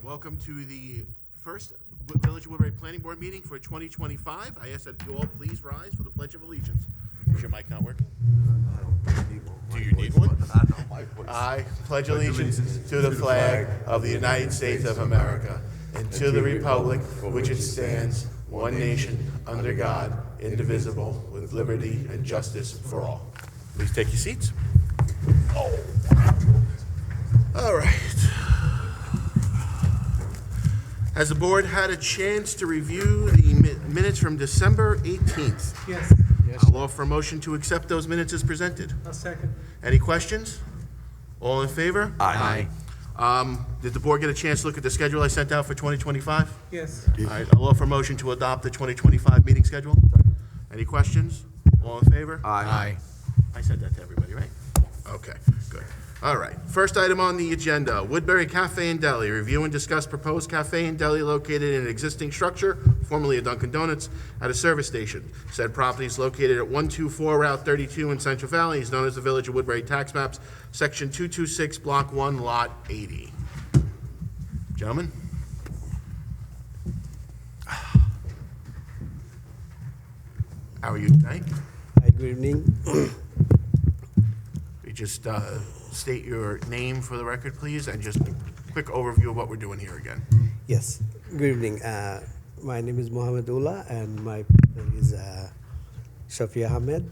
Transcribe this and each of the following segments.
Welcome to the first Village of Woodbury Planning Board meeting for 2025. I ask that you all please rise for the Pledge of Allegiance. Is your mic not working? Do you need one? I pledge allegiance to the flag of the United States of America and to the republic for which it stands, one nation, under God, indivisible, with liberty and justice for all. Please take your seats. All right. Has the board had a chance to review the minutes from December 18th? Yes. I'll offer a motion to accept those minutes as presented. A second. Any questions? All in favor? Aye. Did the board get a chance to look at the schedule I sent out for 2025? Yes. All right, I'll offer a motion to adopt the 2025 meeting schedule. Any questions? All in favor? Aye. I said that to everybody, right? Okay, good. All right, first item on the agenda, Woodbury Cafe and Deli. Review and discuss proposed cafe and deli located in an existing structure, formerly a Dunkin' Donuts, at a service station. Said property is located at 124 Route 32 in Central Valley. Is known as the Village of Woodbury Tax Maps, Section 226, Block 1, Lot 80. Gentlemen? How are you tonight? Hi, good evening. You just state your name for the record, please, and just a quick overview of what we're doing here again. Yes, good evening. My name is Mohammed Ullah, and my partner is Shafi Ahmed.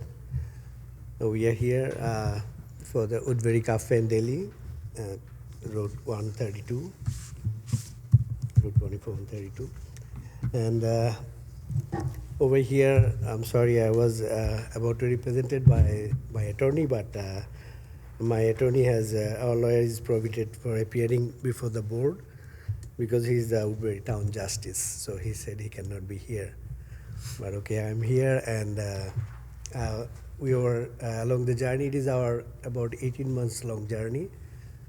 We are here for the Woodbury Cafe and Deli, Road 132, Road 24 132. And over here, I'm sorry, I was about to be represented by my attorney, but my attorney has, our lawyer is prohibited for appearing before the board because he's the Woodbury Town Justice. So he said he cannot be here. But okay, I'm here, and we were along the journey. It is our about 18 months long journey.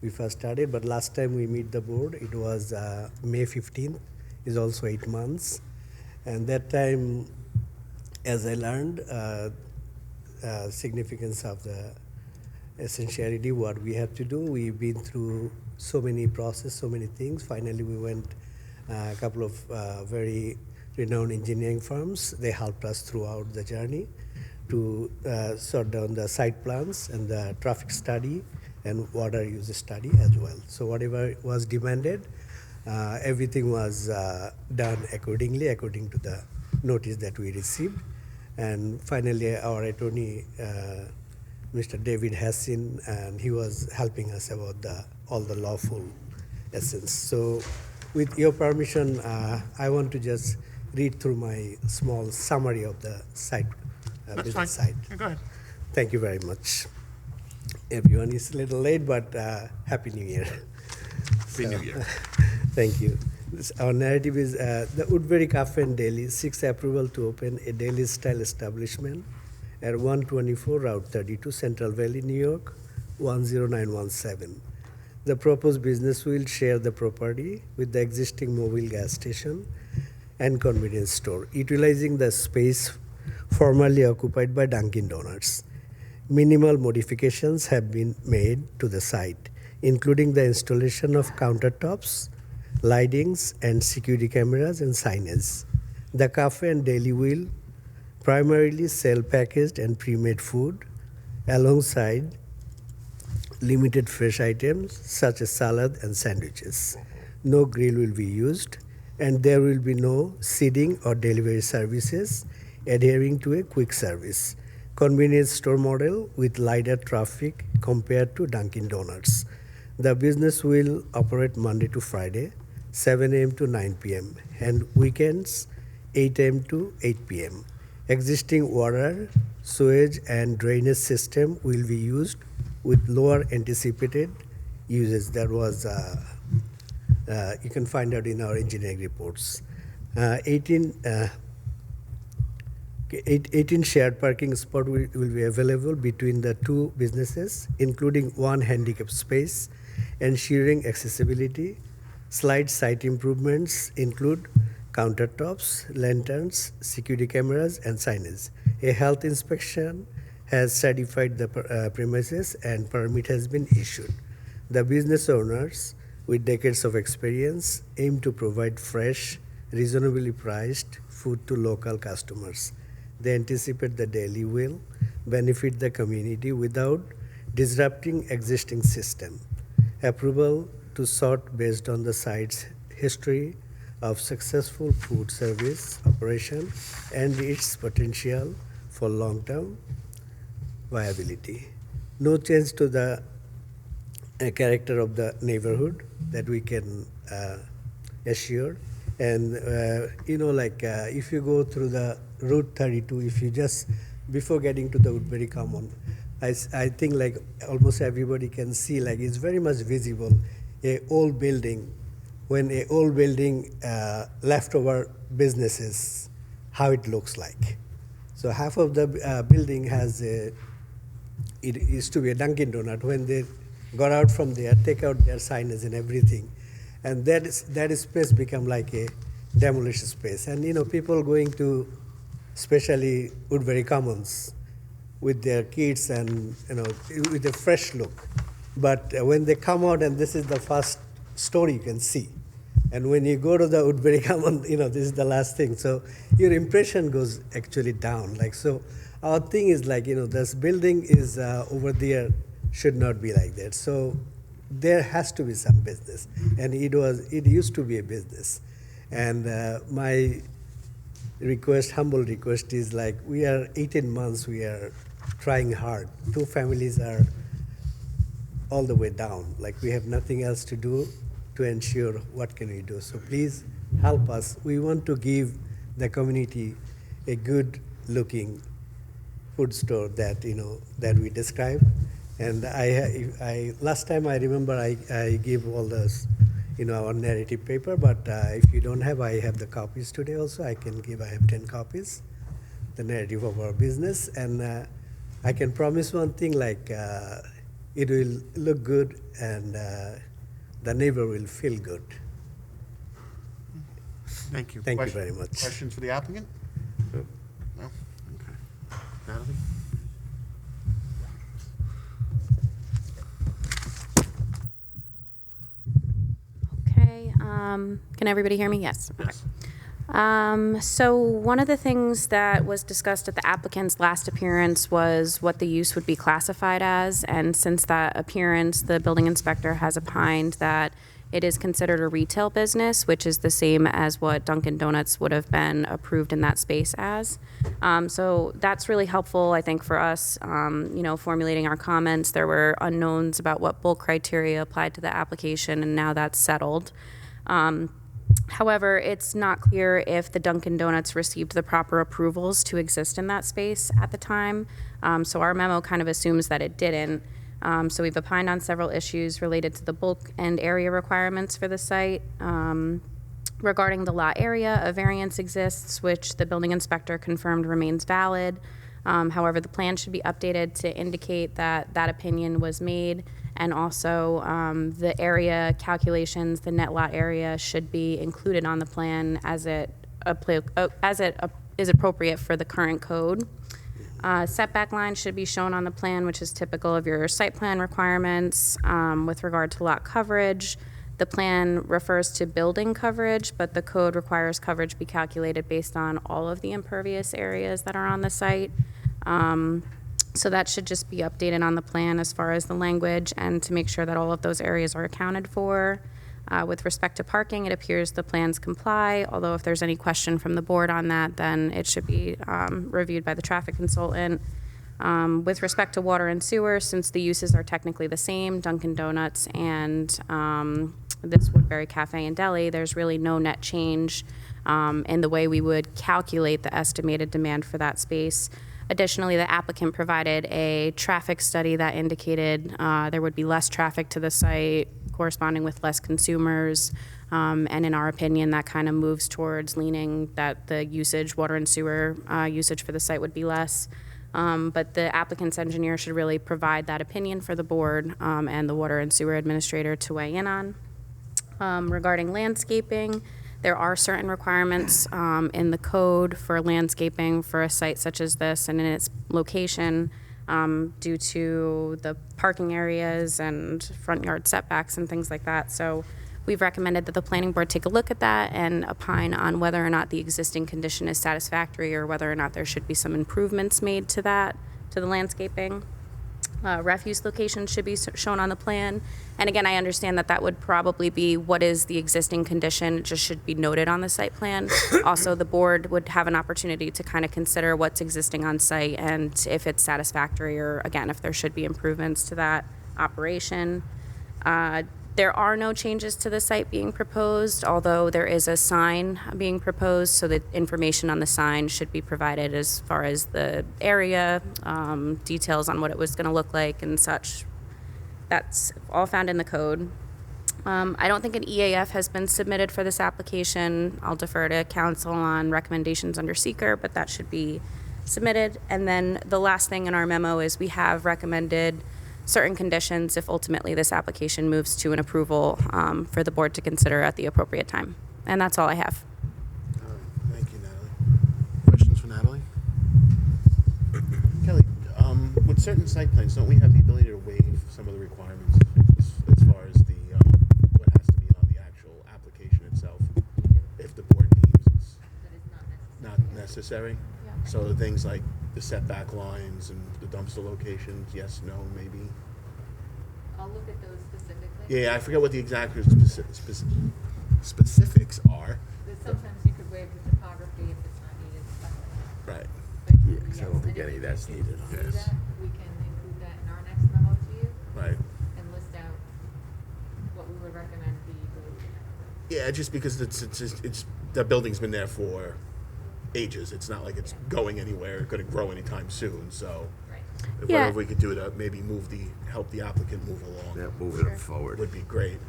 We first started, but last time we meet the board, it was May 15th, is also 8 months. And that time, as I learned, significance of the essentiality, what we have to do. We've been through so many processes, so many things. Finally, we went a couple of very renowned engineering firms. They helped us throughout the journey to sort down the site plans and the traffic study and water use study as well. So whatever was demanded, everything was done accordingly, according to the notice that we received. And finally, our attorney, Mr. David Hassin, and he was helping us about all the lawful essence. So with your permission, I want to just read through my small summary of the site, business site. Yeah, go ahead. Thank you very much. Everyone is a little late, but Happy New Year. Happy New Year. Thank you. Our narrative is the Woodbury Cafe and Deli seeks approval to open a deli-style establishment at 124 Route 32, Central Valley, New York, 10917. The proposed business will share the property with the existing mobile gas station and convenience store, utilizing the space formerly occupied by Dunkin' Donuts. Minimal modifications have been made to the site, including the installation of countertops, lightings, and security cameras and signage. The cafe and deli will primarily sell packaged and pre-made food alongside limited fresh items such as salad and sandwiches. No grill will be used, and there will be no seating or delivery services, adhering to a quick service convenience store model with lighter traffic compared to Dunkin' Donuts. The business will operate Monday to Friday, 7 a.m. to 9 p.m., and weekends, 8 a.m. to 8 p.m. Existing water, sewage, and drainage system will be used with lower anticipated uses. That was, you can find out in our engineering reports. 18 shared parking spots will be available between the two businesses, including one handicap space, ensuring accessibility. Slight site improvements include countertops, lanterns, security cameras, and signage. A health inspection has certified the premises and permit has been issued. The business owners with decades of experience, aim to provide fresh, reasonably priced food to local customers. They anticipate the deli will benefit the community without disrupting existing system. Approval to sort based on the site's history of successful food service operation and its potential for long-term viability. No change to the character of the neighborhood that we can assure. And if you go through the Route 32, if you just, before getting to the Woodbury Common, I think like almost everybody can see, like it's very much visible, a old building, when a old building leftover businesses, how it looks like. So half of the building has it used to be a Dunkin' Donut. When they got out from there, take out their signage and everything, and that space become like a demolition space. And people going to, especially Woodbury Commons, with their kids and with a fresh look. But when they come out, and this is the first story you can see, and when you go to the Woodbury Common, this is the last thing. So your impression goes actually down. Like, so our thing is like, this building is over there, should not be like that. So there has to be some business, and it used to be a business. And my humble request is like, we are 18 months, we are trying hard. 2 families are all the way down. Like, we have nothing else to do to ensure what can we do. So please help us. We want to give the community a good looking food store that that we described. And I last time I remember I gave all those our narrative paper, but if you don't have, I have the copies today also. I have 10 copies, the narrative of our business. And I can promise one thing, like it will look good, and the neighbor will feel good. Thank you. Thank you very much. Questions for the applicant? No? Okay. Natalie? Okay. Can everybody hear me? Yes. Okay. So one of the things that was discussed at the applicant's last appearance was what the use would be classified as. And since that appearance, the building inspector has opined that it is considered a retail business, which is the same as what Dunkin' Donuts would have been approved in that space as. So that's really helpful, I think, for us, formulating our comments. There were unknowns about what bulk criteria applied to the application, and now that's settled. However, it's not clear if the Dunkin' Donuts received the proper approvals to exist in that space at the time. So our memo kind of assumes that it didn't. So we've opined on several issues related to the bulk and area requirements for the site. Regarding the lot area, a variance exists, which the building inspector confirmed remains valid. However, the plan should be updated to indicate that that opinion was made, and also the area calculations, the net lot area, should be included on the plan as it is appropriate for the current code. Setback line should be shown on the plan, which is typical of your site plan requirements. With regard to lot coverage, the plan refers to building coverage, but the code requires coverage be calculated based on all of the impervious areas that are on the site. So that should just be updated on the plan as far as the language, and to make sure that all of those areas are accounted for. With respect to parking, it appears the plans comply, although if there's any question from the board on that, then it should be reviewed by the traffic consultant. With respect to water and sewer, since the uses are technically the same, Dunkin' Donuts and this Woodbury Cafe and Deli, there's really no net change in the way we would calculate the estimated demand for that space. Additionally, the applicant provided a traffic study that indicated there would be less traffic to the site, corresponding with less consumers, and in our opinion, that kind of moves towards leaning that the usage, water and sewer usage for the site would be less. But the applicant's engineer should really provide that opinion for the board and the water and sewer administrator to weigh in on. Regarding landscaping, there are certain requirements in the code for landscaping for a site such as this and in its location. due to the parking areas and front yard setbacks and things like that. So we've recommended that the planning board take a look at that and opine on whether or not the existing condition is satisfactory or whether or not there should be some improvements made to that, to the landscaping. Refuse locations should be shown on the plan. And again, I understand that that would probably be what is the existing condition, it just should be noted on the site plan. Also, the board would have an opportunity to kind of consider what's existing on site and if it's satisfactory, or again, if there should be improvements to that operation. There are no changes to the site being proposed, although there is a sign being proposed, so that information on the sign should be provided as far as the area, details on what it was going to look like and such. That's all found in the code. I don't think an EAF has been submitted for this application. I'll defer to council on recommendations under seeker, but that should be submitted. And then the last thing in our memo is we have recommended certain conditions if ultimately this application moves to an approval for the board to consider at the appropriate time. And that's all I have. Thank you, Natalie. Questions for Natalie? Kelly, with certain site plans, don't we have the ability to waive some of the requirements as far as the what has to be on the actual application itself, if the board deems it's not necessary? Yeah. So the things like the setback lines and the dumpster locations, yes, no, maybe? I'll look at those specifically. Yeah, I forget what the exact specifics are. But sometimes you could waive the topography if it's not needed, stuff like that. Right. But Yeah, 'cause I don't yes, think and any if of that's we needed. can do Yes. that, we can include that in our next memo to you Right. and list out what we would recommend be removed. Yeah, just because it's the building's been there for ages. It's not like it's going anywhere, going to grow anytime soon. So, Right. Yeah. whatever we could do to maybe help the applicant move along Yeah, moving it forward. would be great.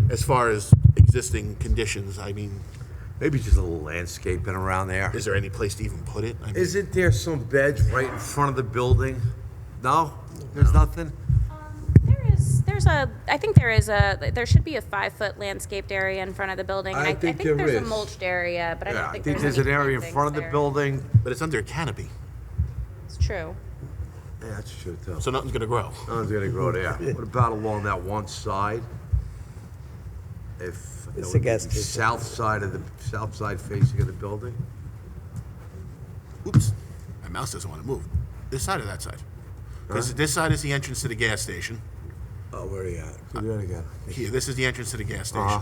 As far as existing conditions, I mean, Maybe just a little landscaping around there. is there any place to even put it? I mean, Isn't there some beds right in front of the building? No? There's nothing? There should be a 5-foot landscaped area in front of the building. And I I think think there's there a is. mulched area, but I Yeah, don't I think think there's there's any an area in plantings front of the there. building. but it's under a canopy, It's true. Yeah, that's true too. so nothing's going to grow. Nothing's gonna grow there. What about along that one side? If, you It's know, a gas the station. south side facing of the building? Oops, my mouse doesn't want to move. This side or that side? Because this side is the entrance to the gas station. Oh, where are you at? Do that again. Here, this is the entrance to the gas station. Uh-huh.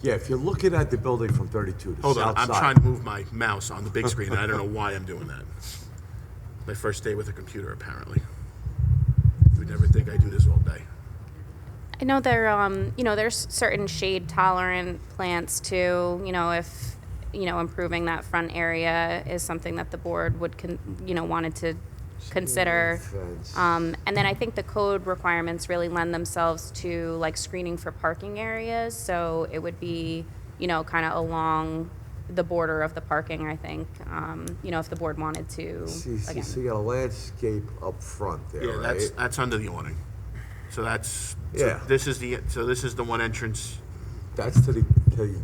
Yeah, if you're looking at the building from 32, the Hold on, south I'm side. trying to move my mouse on the big screen, and I don't know why I'm doing that. My first day with a computer, apparently. You would never think I do this all day. I know there's certain shade tolerant plants too, if, improving that front area is something that the board would, wanted to consider. Fence. And then I think the code requirements really lend themselves to like screening for parking areas. So it would be, kind of along the border of the parking, I think, if the board wanted to, See, again. so you got a landscape up front there, Yeah, right? that's under the awning. So Yeah. this is the one entrance. That's to the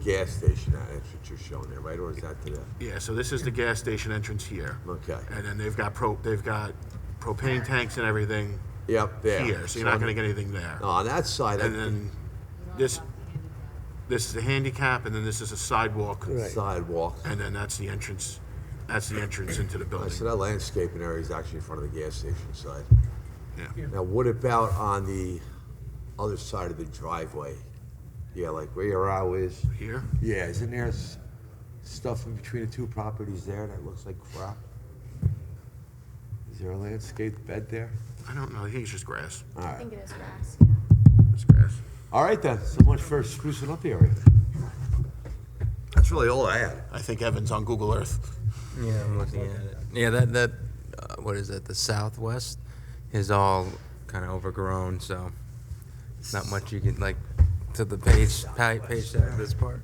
gas station, that entrance you're showing there, right? Or is that to the, Yeah, so this is the gas station entrance here. okay. And then they've got propane tanks and everything Yep, there. here, so you're not going to get anything there. No, on that side, And then this is the handicap, and then this is a sidewalk, Right. sidewalk. and then that's the entrance. That's the entrance into the building. So that landscaping area is actually in front of the gas station side. Yeah. Now, what about on the other side of the driveway? Yeah, like where your row is? Here? Yeah, isn't there stuff in between the two properties there that looks like crap? Is there a landscaped bed there? I don't know. I think it's just grass. All I right. think it is grass. It's grass. All right then, so much for sprucing up the area. That's really all I had. I think Evan's on Google Earth. Yeah, I'm looking at it. Yeah, that what is it? The southwest is all kind of overgrown, so not much you can like to the page there. This part.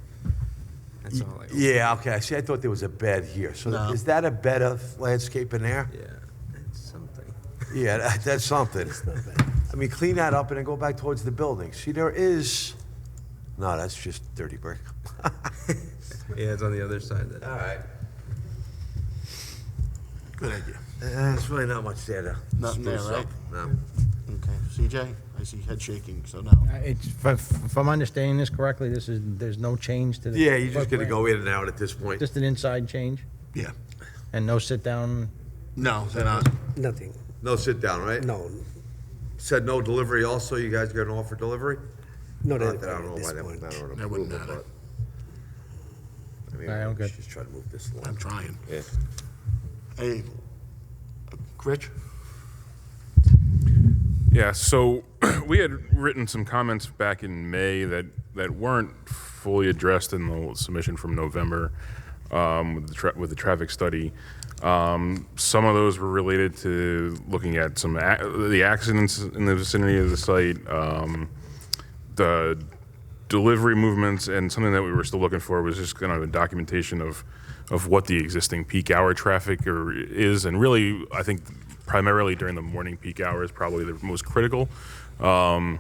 That's all. Like, Yeah, okay, see, I thought there was a bed here. So No. is that a bed of landscaping there? yeah, it's something. Yeah, that's something. I mean, clean that up and then go back towards the building. See, there is, no, that's just dirty brick. Yeah, it's on the other side. That All right. Good idea. There's really not much there to Nothing there, spruce right? up. No. Okay, CJ, I see head shaking, so no. It's, if I'm understanding this correctly, there's no change to the. Yeah, you're just gonna footprint? go in and out at this point. Just an inside change Yeah. and no sit-down? No, they're not. Nothing, No sit down, right? no, Said no delivery also, you guys gonna offer delivery? not Not at that I don't know this why that point. would matter on That wouldn't approval, matter. but. I mean, All right, I'm we good. should just try to move this I'm along. trying. Yeah. Hey, Rich? Yeah, so we had written some comments back in May that weren't fully addressed in the submission from November with the traffic study. Some of those were related to looking at some the accidents in the vicinity of the site, the delivery movements, and something that we were still looking for was just kind of a documentation of what the existing peak hour traffic is, and really, I think primarily during the morning peak hour is probably the most critical. So,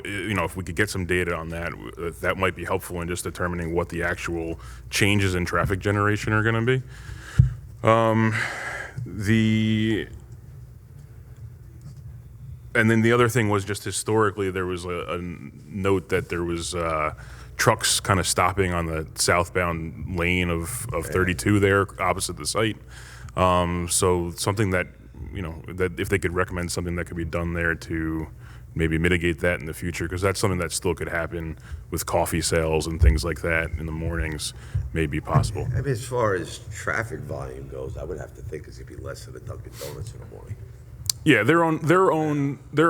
if we could get some data on that, that might be helpful in just determining what the actual changes in traffic generation are going to be. And then the other thing was just historically, there was a note that there was trucks kind of stopping on the southbound lane of 32 there opposite the site. So something that, that if they could recommend something that could be done there to maybe mitigate that in the future, because that's something that still could happen with coffee sales and things like that in the mornings, may be possible. I mean, as far as traffic volume goes, I would have to think it's gonna be less than a Dunkin' Donuts in the morning. Yeah, their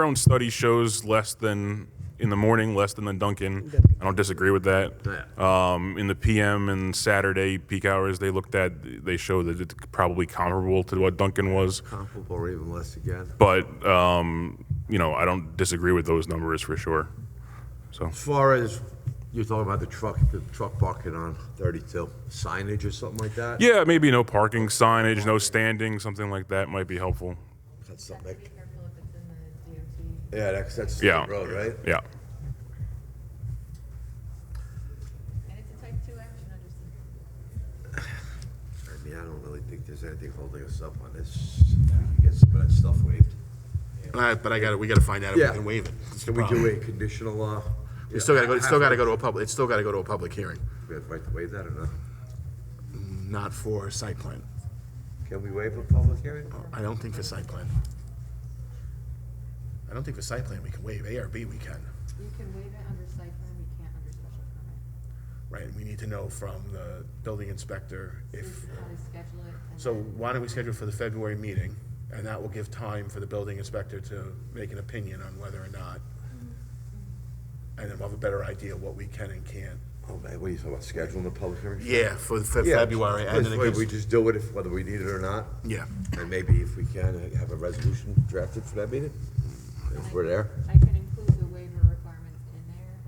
own study shows less than in the morning, less than the Dunkin'. I don't disagree with that. In the PM and Saturday peak hours they looked at, they show that it's probably comparable to what Dunkin' was. Comparable or even less again. But I don't disagree with those numbers for sure. So As far as, you're talking about the truck parking on 32, signage or something like that? yeah, maybe no parking signage, no standing, something like that might be helpful. That's Have something. to be careful if it's in the DOT. Yeah, that's Yeah. the road, right? Yeah. And it's a type 2 action under I mean, I don't really think there's anything holding us up on this. If we can get some of that stuff waived. But we gotta find out if we Yeah. can waive it. That's the Can we do problem. a conditional, It's still gotta go to a public, it's still gotta go to a public hearing, we have the right to waive that or not? not for site plan. Can we waive a public hearing? I don't think for site plan. I don't think for site plan we can waive. ARB we can, You can waive it under site plan, you can't under special permit. right? And we need to know from the building inspector if, This is how they schedule it. and so then- why don't we schedule for the February meeting? And that will give time for the building inspector to make an opinion on whether or not. And then we'll have a better idea what we can and can't. Oh, man, what are you talking about, scheduling a public hearing? Yeah, for Yeah, February, and then it this way gives, we just do it if, whether we need it or not, yeah. and maybe if we can, have a resolution drafted for that meeting, if we're there. I can include the waiver requirements in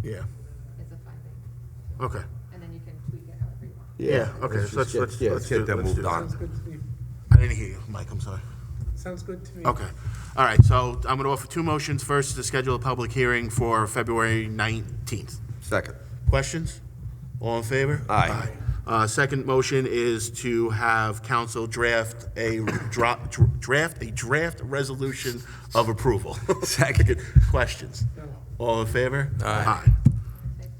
there Yeah, as a finding, okay. and then you can tweak it however you want. Yeah, okay, so let's get them moved on. Sounds good to me. I didn't hear you, Mike, I'm sorry. Sounds good to me. Okay, all right, so I'm gonna offer two motions. First, to schedule a public hearing for February 19th. Second. Questions? All in favor? Aye. Second motion is to have council draft a draft resolution of approval. Second. Questions? All in favor? Aye. Type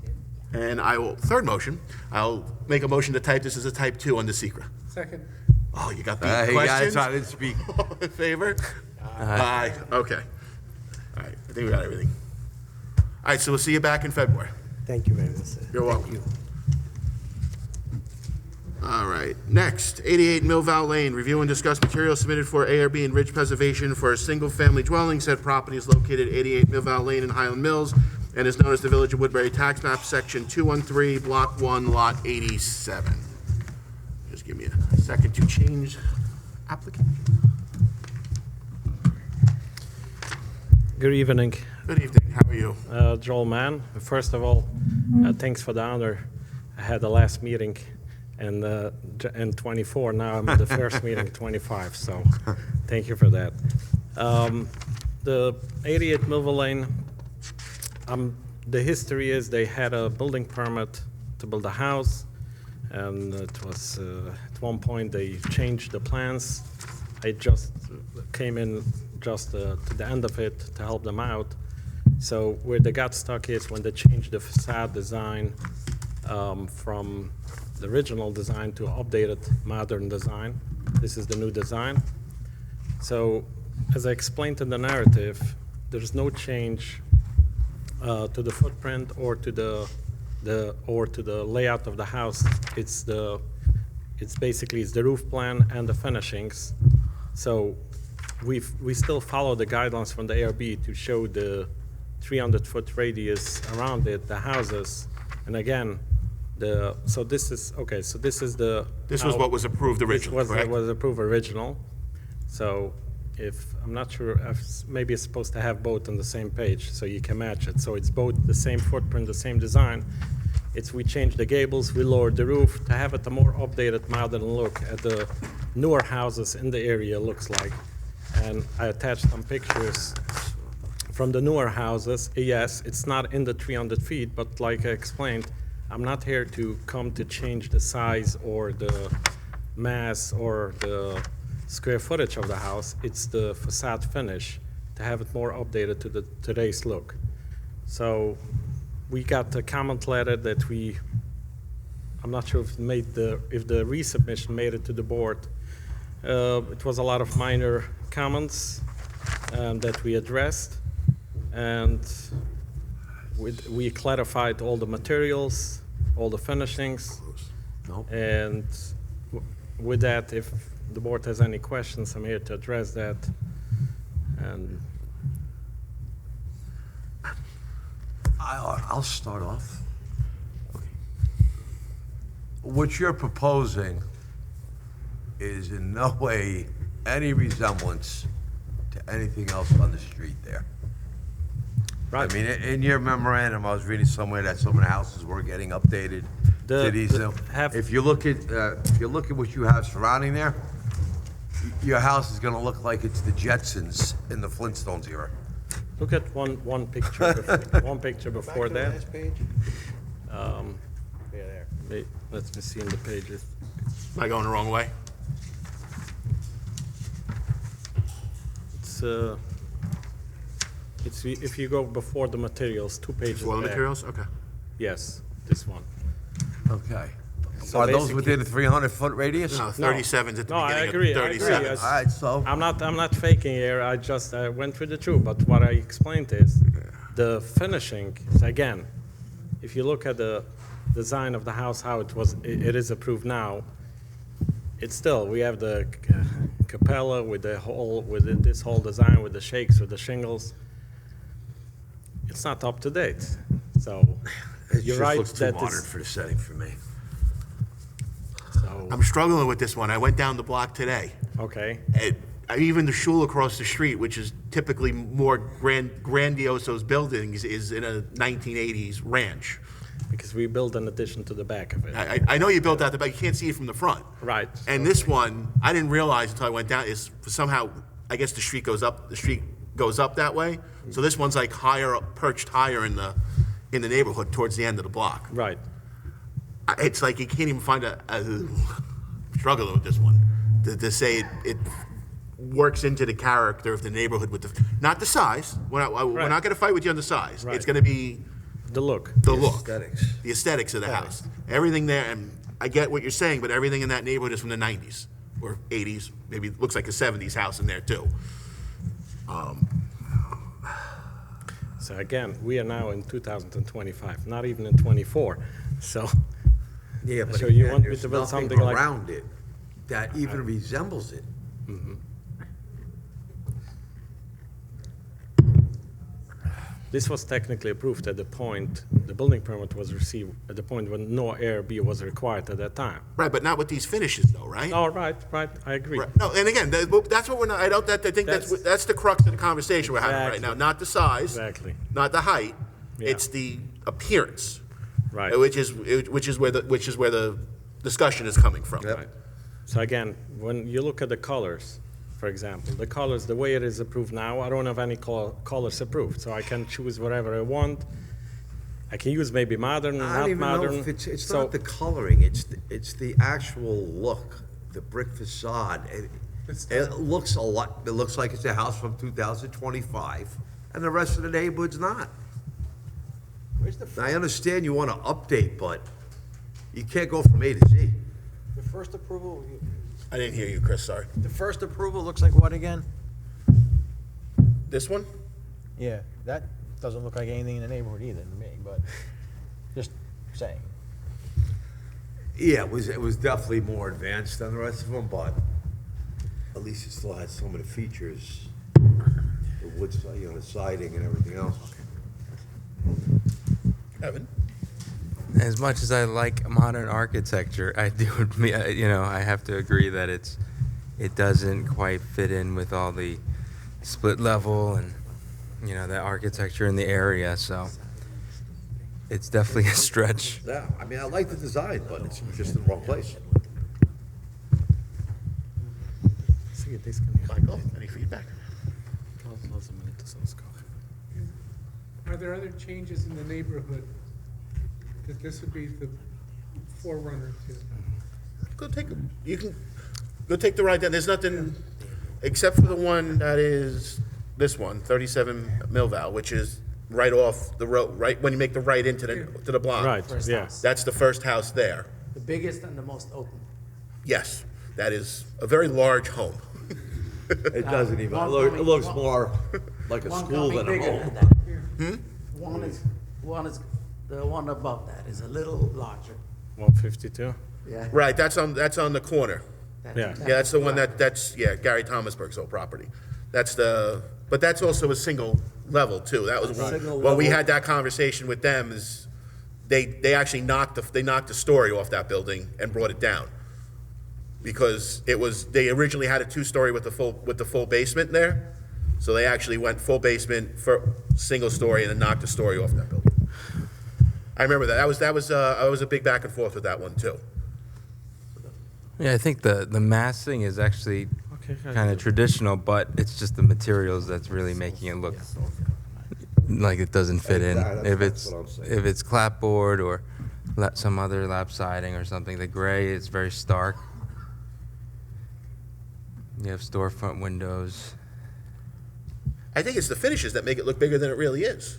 2? And third motion, I'll make a motion to type this as a type 2 under secret. Second. Oh, you got the You got it, questions? so I didn't speak. All in favor? Aye. Okay. All right, I think we got everything. All right, so we'll see you back in February. Thank you very much, sir. You're Thank welcome. you. All right, next, 88 Millvale Lane, review and discuss material submitted for ARB and ridge preservation for a single-family dwelling. Said property is located at 88 Millvale Lane in Highland Mills and is known as the Village of Woodbury Tax Map, Section 213, Block 1, Lot 87. Just give me a second to change application. Good evening, Good evening, how are you? Joel Mann. First of all, thanks for the honor. I had the last meeting in 24, now I'm at the first meeting 25, so thank you for that. The 88 Millville Lane, the history is they had a building permit to build a house, And it was, at one point, they changed the plans. I just came in just to the end of it to help them out. So where they got stuck is when they changed the facade design from the original design to updated modern design. This is the new design. So as I explained in the narrative, there's no change to the footprint or to the layout of the house. It's basically the roof plan and the finishings. So we still follow the guidelines from the ARB to show the 300-foot radius around it, the houses, and again, this is This was what was approved originally, correct? was approved original. So I'm not sure, maybe it's supposed to have both on the same page so you can match it. So it's both the same footprint, the same design. We changed the gables, we lowered the roof to have it a more updated, modern look at the newer houses in the area looks like. And I attached some pictures from the newer houses. Yes, it's not in the 300 feet, but like I explained, I'm not here to come to change the size or the mass or the square footage of the house. It's the facade finish to have it more updated to today's look. So we got a comment letter that I'm not sure if the resubmission made it to the board. It was a lot of minor comments that we addressed, and we clarified all the materials, all the finishings. No. And with that, if the board has any questions, I'm here to address that. And I'll start off. What you're proposing is in no way any resemblance to anything else on the street there. right. I mean, in your memorandum, I was reading somewhere that some of the houses were getting updated to these. If you look at what you have surrounding there, your house is gonna look like it's the Jetsons in the Flintstones era. Look at one picture, one picture before that. Wait, let me see in the pages. Am I going the wrong way? It's if you go before the materials, 2 pages For the back. materials? Okay. Yes, this one. Okay. So Are those basically- within a 300-foot radius? No, 37's at the No, I beginning agree, of I agree. 37. Yes. All right, so. I'm not faking here, I went through the truth, but what I explained is, the finishing, is again, if you look at the design of the house, how it is approved now, it's still, we have the capella with this whole design, with the shakes, with the shingles. It's not up to date, so, It you're just right looks too that modern this, for the setting for me. so, I'm struggling with this one. I went down the block today. okay, Even the shul across the street, which is typically more grandiose, those buildings, is in a 1980s ranch. because we built an addition to the back of it. I know you built out the back, you can't see it from the front. Right. And this one, I didn't realize until I went down, is somehow, I guess the street goes up that way. So this one's like higher, perched higher in the neighborhood towards the end of the block. Right. It's like you can't even find struggling with this one, to say it works into the character of the neighborhood with not the size. We're not going to fight with you on the size. Right. It's going to be The look. the look, Aesthetics. the aesthetics of the house. Everything there, and I get what you're saying, but everything in that neighborhood is from the 90s or 80s. Maybe it looks like a 70s house in there too. So again, we are now in 2025, not even in 24. So, Yeah, but So you again, want me there's to build nothing something like- around it that even resembles it. this was technically approved at the point, the building permit was received at the point when no ARB was required at that time. Right, but not with these finishes though, right? Oh, right, I agree. Right. No, and again, that's what we're not, I think that's the crux of the conversation we're having right now. Exactly. Not the size, Exactly, not the height, Yeah. it's the appearance, right. which is where the discussion is coming from. Yep. Right. So again, when you look at the colors, for example, the colors, the way it is approved now, I don't have any colors approved, so I can choose whatever I want. I can use maybe modern, I don't not even know modern. if it's So- not the coloring, it's the actual look, the brick facade. It looks a lot, it looks like it's a house from 2025, and the rest of the neighborhood's not. Where's the, I understand you want to update, but you can't go from A to Z. the first approval? I didn't hear you, Chris, sorry. The first approval looks like what again? This one? Yeah, that doesn't look like anything in the neighborhood either to me, but just saying. Yeah, it was definitely more advanced than the rest of them, but at least it still had some of the features, the wood, the siding and everything else. Evan? As much as I like modern architecture, I do, I have to agree that it doesn't quite fit in with all the split level and, the architecture in the area, so it's definitely a stretch. Yeah, I mean, I like the design, but it's just in the wrong place. Michael, any feedback? Are there other changes in the neighborhood that this would be the forerunner to? You can go take the ride down. There's nothing, except for the one that is this one, 37 Millvale, which is right off the road, right when you make the right into the block. Right, First yeah. house. That's the first house there. The biggest and the most open. Yes, that is a very large home. It doesn't even, one it coming- looks one- more like a One school coming than a bigger home. than that. One is, the one above that is a little larger. 152? Yeah. Right, that's on the corner. Yeah. Yeah, that's the one that's Gary Thomasberg's old property. But that's also a single level too. That was Single when we level. had that conversation with them is they actually knocked the story off that building and brought it down. Because they originally had a 2-story with the full basement there. So they actually went full basement for single story and then knocked a story off that building. I remember that. I was a big back and forth with that one too. Yeah, I think the massing is actually Okay, kind of traditional, but it's just the materials that's really making it look like it doesn't fit in. Exactly, that's what I'm saying. If it's clapboard or some other lap siding or something, the gray is very stark. You have storefront windows. I think it's the finishes that make it look bigger than it really is.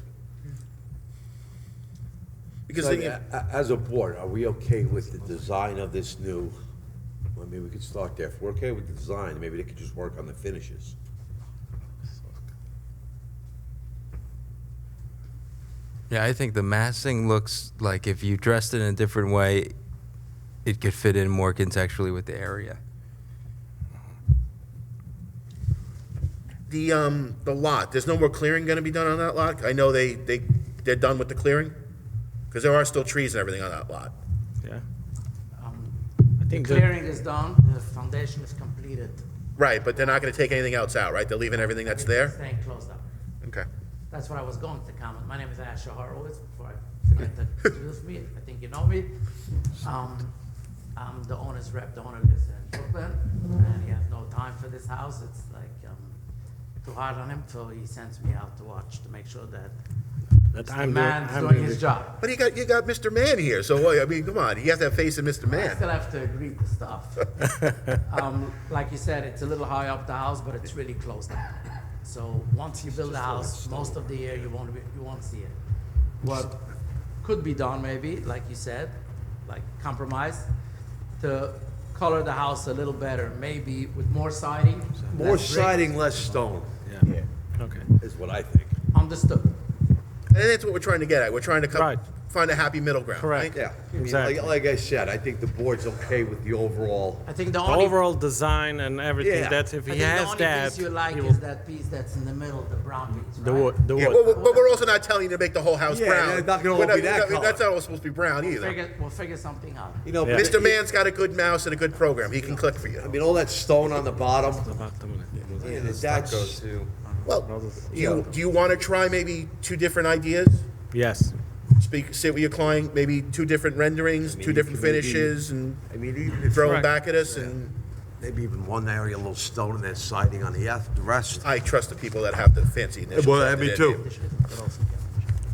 Because So, then you, as a board, are we okay with the design of this new, I mean, we could start there. If we're okay with the design, maybe they could just work on the finishes. Yeah, I think the massing looks like if you dressed it in a different way, it could fit in more contextually with the area. the lot, there's no more clearing gonna be done on that lot? I know they're done with the clearing? Because there are still trees and everything on that lot. Yeah. Um, I The think that, clearing is done, the foundation is completed. Right, but they're not gonna take anything else out, right? They're leaving everything that's there? Staying closed up. Okay. That's what I was going to comment. My name is Asher Horowitz, before I forget to introduce me. I think you know me. I'm the owner's rep. The owner lives in Brooklyn, and he has no time for this house. It's like too hard on him, so he sends me out to watch to make sure that that the I'm man's doing doing his job. But you got Mr. Man here, so I mean, come on, you have to have faith in Mr. I Man. still have to agree to stuff. Like you said, it's a little high up the house, but it's really closed up. So once you build a house, most of the year you won't see it. What could be done maybe, like you said, like compromise, to color the house a little better, maybe with more siding. More less brick. siding, less stone, Yeah. Okay. is what I think. Understood. And that's what we're trying to get at. We're trying to Right. find a happy middle ground, right? Correct. Yeah. I mean, Exactly. like I said, I think the board's okay with the overall. I think the The only overall design and everything, Yeah. that if I he think the has only that, piece you like he will, is that piece that's in the middle, the brown piece, the right? wood, the Yeah, wood. but we're also not telling you to make the whole house Yeah, brown. it's not gonna all We're be that color. That's not all supposed to be brown either. We'll figure something out. You know, Yeah. Mr. Man's got a good mouse and a good program. He can click for I you. mean, all that stone on the bottom, yeah, that's, Well, do you want to try maybe two different ideas? Yes. Sit with your client, maybe two different renderings, two different maybe- finishes, and I mean, even if. throw them back at us. And Maybe even one area, a little stone and then siding on the rest. I trust the people that have the fancy initials. Well, after me their too. name.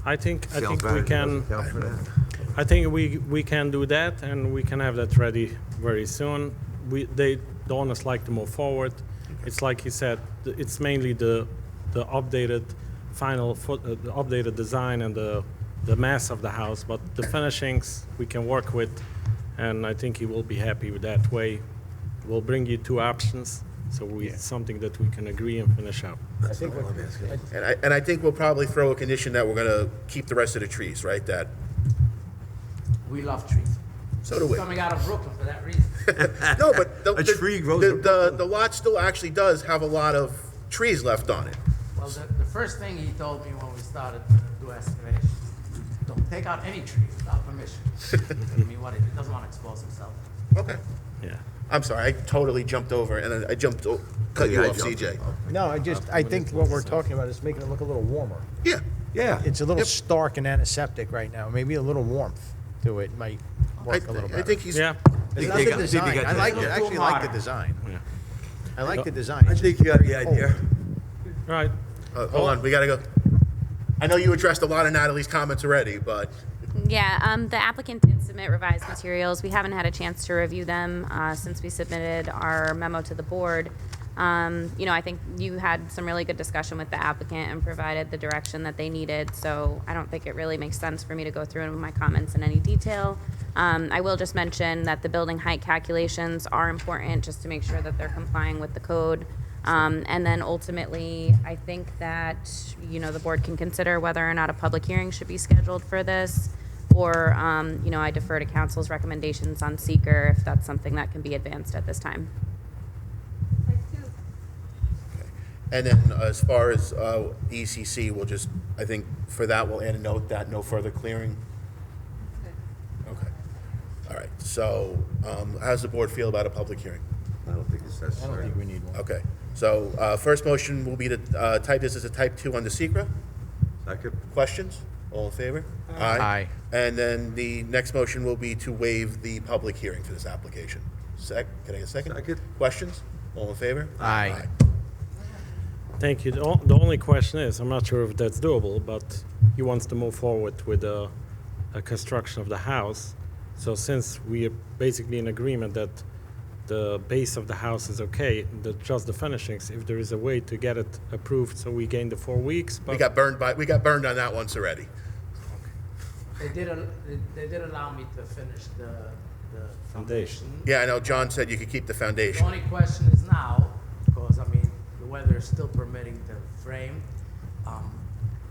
I think Sales we manager can. doesn't count for that? I think we can do that, and we can have that ready very soon. They, the owners like to move forward. It's like he said, it's mainly the updated the updated design and the mass of the house, but the finishings we can work with, and I think he will be happy with that way. We'll bring you two options, so something that we can agree and finish up. I think what, And I think we'll probably throw a condition that we're gonna keep the rest of the trees, right? That, We love trees. so do we. Coming out of Brooklyn for that reason. No, but A tree grows the lot still actually does have a lot of trees left on it. Well, the first thing he told me when we started to do excavations, don't take out any trees without permission. I mean, what, he doesn't want to expose himself. Okay. Yeah. I'm sorry, I totally jumped over, and I cut you off, CJ. no, I think what we're talking about is making it look a little warmer. Yeah. Yeah. It's a little stark and antiseptic right now. Maybe a little warmth to it might work a little better. I think he's. Yeah. It's Think not they the got- think they design. got I that. like it. Yeah. Actually, like the Harder. design. Yeah. I like the design. I It's think just you got the very idea. Right. Hold on, we gotta go. I know you addressed a lot of Natalie's comments already, but Yeah, the applicant did submit revised materials. We haven't had a chance to review them since we submitted our memo to the board. You know, I think you had some really good discussion with the applicant and provided the direction that they needed, so I don't think it really makes sense for me to go through my comments in any detail. I will just mention that the building height calculations are important, just to make sure that they're complying with the code. And then ultimately, I think that, you know, the board can consider whether or not a public hearing should be scheduled for this, or, you know, I defer to council's recommendations on seeker if that's something that can be advanced at this time. Type 2. and then as far as ECC, we'll just, I think for that, we'll add a note that no further clearing. Good. Okay. All right, so how does the board feel about a public hearing? I don't think it's I don't necessary. think we need one. Okay, so first motion will be to type this as a type 2 on the secret. Second? Questions? All in favor? Aye. And then the next motion will be to waive the public hearing for this application. Can I get a second? Second. Questions? All in favor? Aye. Thank you. The only question is, I'm not sure if that's doable, but he wants to move forward with a construction of the house. So since we are basically in agreement that the base of the house is okay, just the finishings, if there is a way to get it approved so we gain the 4 weeks, but. We got burned on that once already. They did allow me to finish the Foundation. foundation. Yeah, I know, John said you could keep the The foundation. only question is now, because, I mean, the weather is still permitting the frame.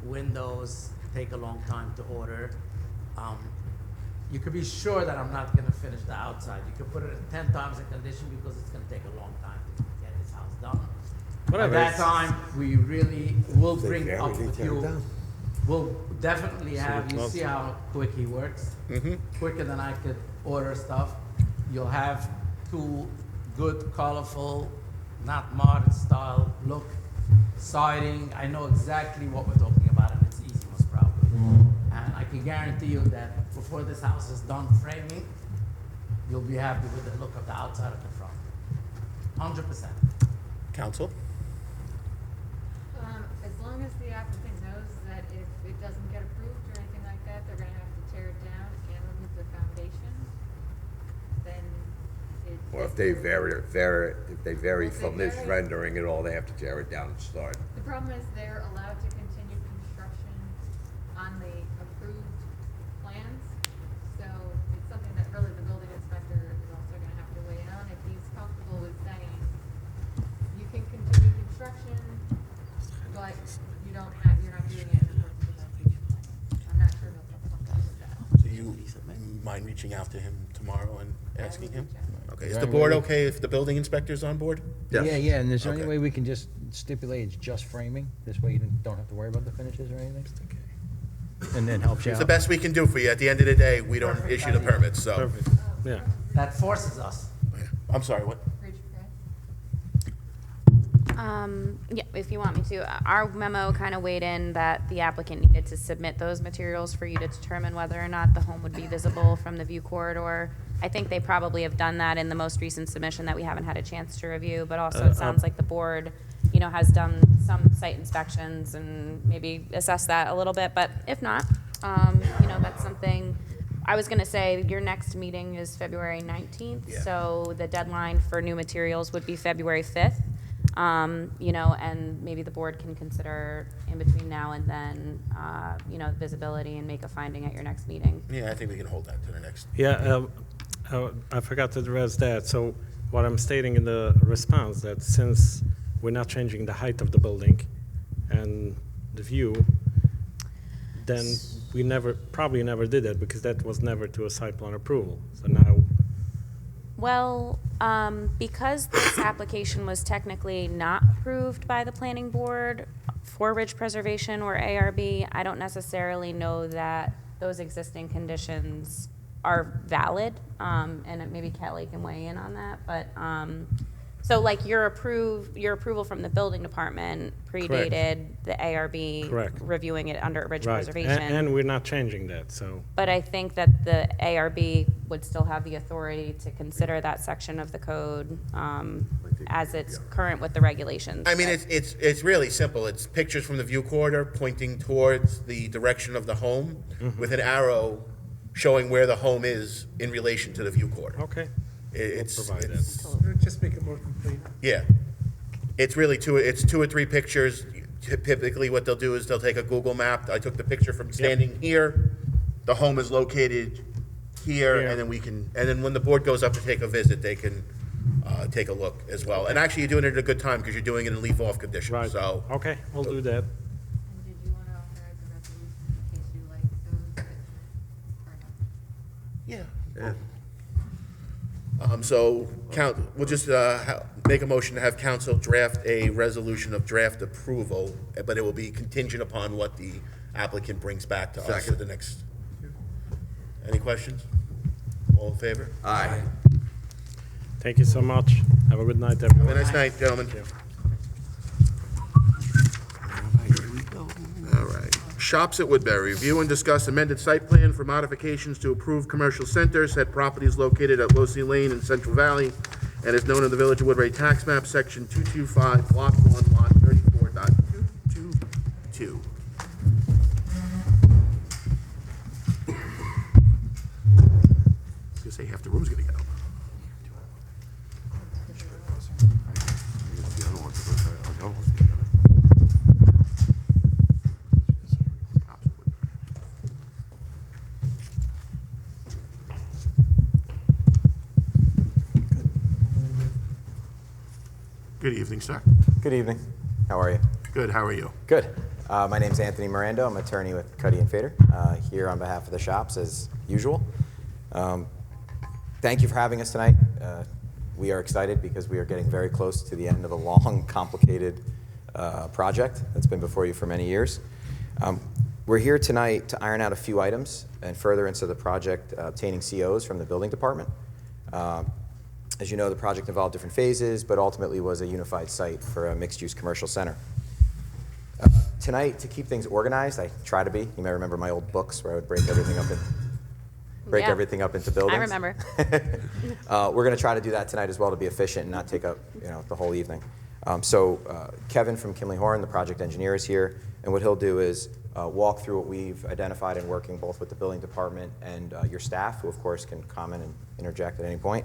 Windows take a long time to order. You could be sure that I'm not gonna finish the outside. You could put it at 10 times the condition because it's gonna take a long time to get this house done. Whatever. At that time, we really will They bring vary, up they with tear it you. down. We'll definitely have, you close. see how quick he works? Quicker than I could order stuff. You'll have two good, colorful, not modern style look siding. I know exactly what we're talking about, and it's easy, most probably. And I can guarantee you that before this house is done framing, you'll be happy with the look of the outside of the front. 100%. Council? As long as the applicant knows that if it doesn't get approved or anything like that, they're gonna have to tear it down and remove the foundation, then it. Or if they vary If they from this vary- rendering at all, they have to tear it down and start. The problem is they're allowed to continue construction on the approved plans, so it's something that really the building inspector is also gonna have to weigh in on. If he's comfortable with saying, you can continue construction, but you're not doing it in accordance with the plan. I'm not sure he'll feel comfortable with that. Do you mind reaching out to him tomorrow and asking him? reach out. Okay, Is is there the any board way- okay if the building inspector's on board? Yes. Yeah, and is there any Okay. way we can just stipulate it's just framing? This way you don't have to worry about the finishes or anything? And then helps you It's out? the best we can do for you. At the end of the day, we don't Perfect issue the idea. permits, so. Perfect. Yeah. That forces us. I'm sorry, what? Reach price. Yeah, if you want me to. Our memo kind of weighed in that the applicant needed to submit those materials for you to determine whether or not the home would be visible from the view corridor. I think they probably have done that in the most recent submission that we haven't had a chance to review, but also it sounds like the board, has done some site inspections and maybe assess that a little bit, but if not, that's something, I was gonna say, your next meeting is February 19th, Yeah. so the deadline for new materials would be February 5th. And maybe the board can consider in between now and then, visibility and make a finding at your next meeting. Yeah, I think we can hold that to the next. Yeah, I forgot to address that. So what I'm stating in the response, that since we're not changing the height of the building and the view, then we probably never did that because that was never to a site plan approval. So now, Well, because this application was technically not approved by the planning board for ridge preservation or ARB, I don't necessarily know that those existing conditions are valid, and maybe Kelly can weigh in on that, but, so like your approval from the building department predated the ARB Correct. reviewing it under ridge right, preservation. and we're not changing that, so. But I think that the ARB would still have the authority to consider that section of the code as it's current with the regulations. I mean, it's really simple. It's pictures from the view corridor pointing towards the direction of the home with an arrow showing where the home is in relation to the view corridor. Okay. It's, provide that. it's, Just make it more complete. yeah. It's really two or three pictures. Typically what they'll do is they'll take a Google map. I took the picture from standing here. The home is located here, and then when the board goes up to take a visit, they can take a look as well. And actually, you're doing it at a good time because you're doing it in leaf-off condition. Right. So Okay, we'll do that. And did you want to authorize a resolution in case you like those or not? yeah. So we'll just make a motion to have council draft a resolution of draft approval, but it will be contingent upon what the applicant brings back to us at Second. the next. Any questions? All in favor? Aye. Thank you so much. Have a good night, everyone. Have a nice night, gentlemen. All right. Shops at Woodbury. Review and discuss amended site plan for modifications to approved commercial center. Said property is located at Losey Lane in Central Valley and is known in the Village of Woodbury Tax Map, Section 225, Block 1, Lot 34.222. I was gonna say half the room's gonna get up. Good evening, sir. Good evening. How are you? Good, how are you? Good. My name's Anthony Mirando. I'm attorney with Cuddy and Fader, here on behalf of the shops as usual. Thank you for having us tonight. We are excited because we are getting very close to the end of a long, complicated project that's been before you for many years. We're here tonight to iron out a few items and further into the project obtaining COs from the building department. As you know, the project involved different phases, but ultimately was a unified site for a mixed-use commercial center. Tonight, to keep things organized, I try to be. You may remember my old books where I would break everything up into buildings. I remember. We're going to try to do that tonight as well to be efficient and not take up the whole evening. Kevin from Kimley Horn, the project engineer, is here, and what he'll do is walk through what we've identified in working both with the building department and your staff, who of course can comment and interject at any point,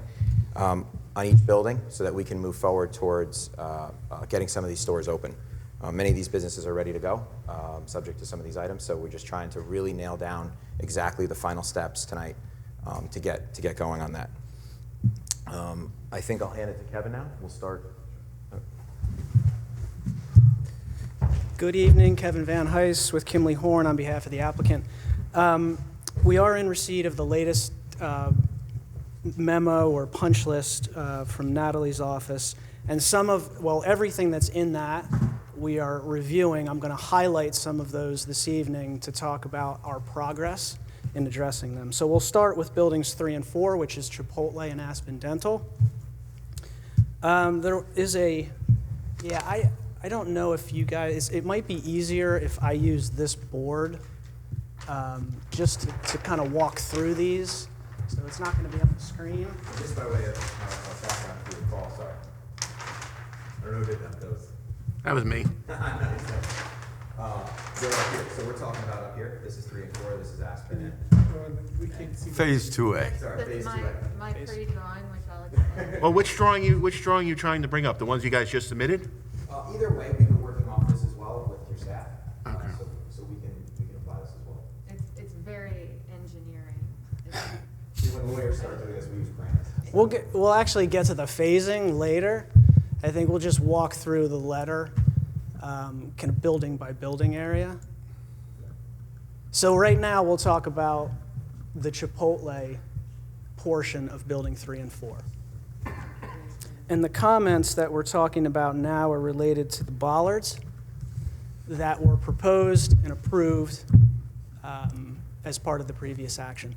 on each building so that we can move forward towards getting some of these stores open. Many of these businesses are ready to go, subject to some of these items, so we're just trying to really nail down exactly the final steps tonight to get going on that. I think I'll hand it to Kevin now. We'll start. Good evening, Kevin Van Heis with Kimley Horn on behalf of the applicant. We are in receipt of the latest memo or punch list from Natalie's office, and everything that's in that we are reviewing. I'm going to highlight some of those this evening to talk about our progress in addressing them. So we'll start with buildings 3 and 4, which is Chipotle and Aspen Dental. There is I don't know if you guys, it might be easier if I use this board just to kind of walk through these. So it's not going to be up the screen. Just by way of background, if you recall, sorry. I don't know who did that. That was me. So we're talking about up here, this is 3 and 4, this is Aspen. We can't see. Phase 2A. Sorry, This phase is 2A. my pretty drawing, which I'll explain. Well, which drawing you trying to bring up? The ones you guys just submitted? Either way, we've been working off this as well with your staff. Okay. So we can apply this as well. It's very engineering. See, when lawyers start doing this, we use grants. We'll actually get to the phasing later. I think we'll just walk through the letter, kind of building by building area. So right now, we'll talk about the Chipotle portion of building 3 and 4. And the comments that we're talking about now are related to the bollards that were proposed and approved as part of the previous action.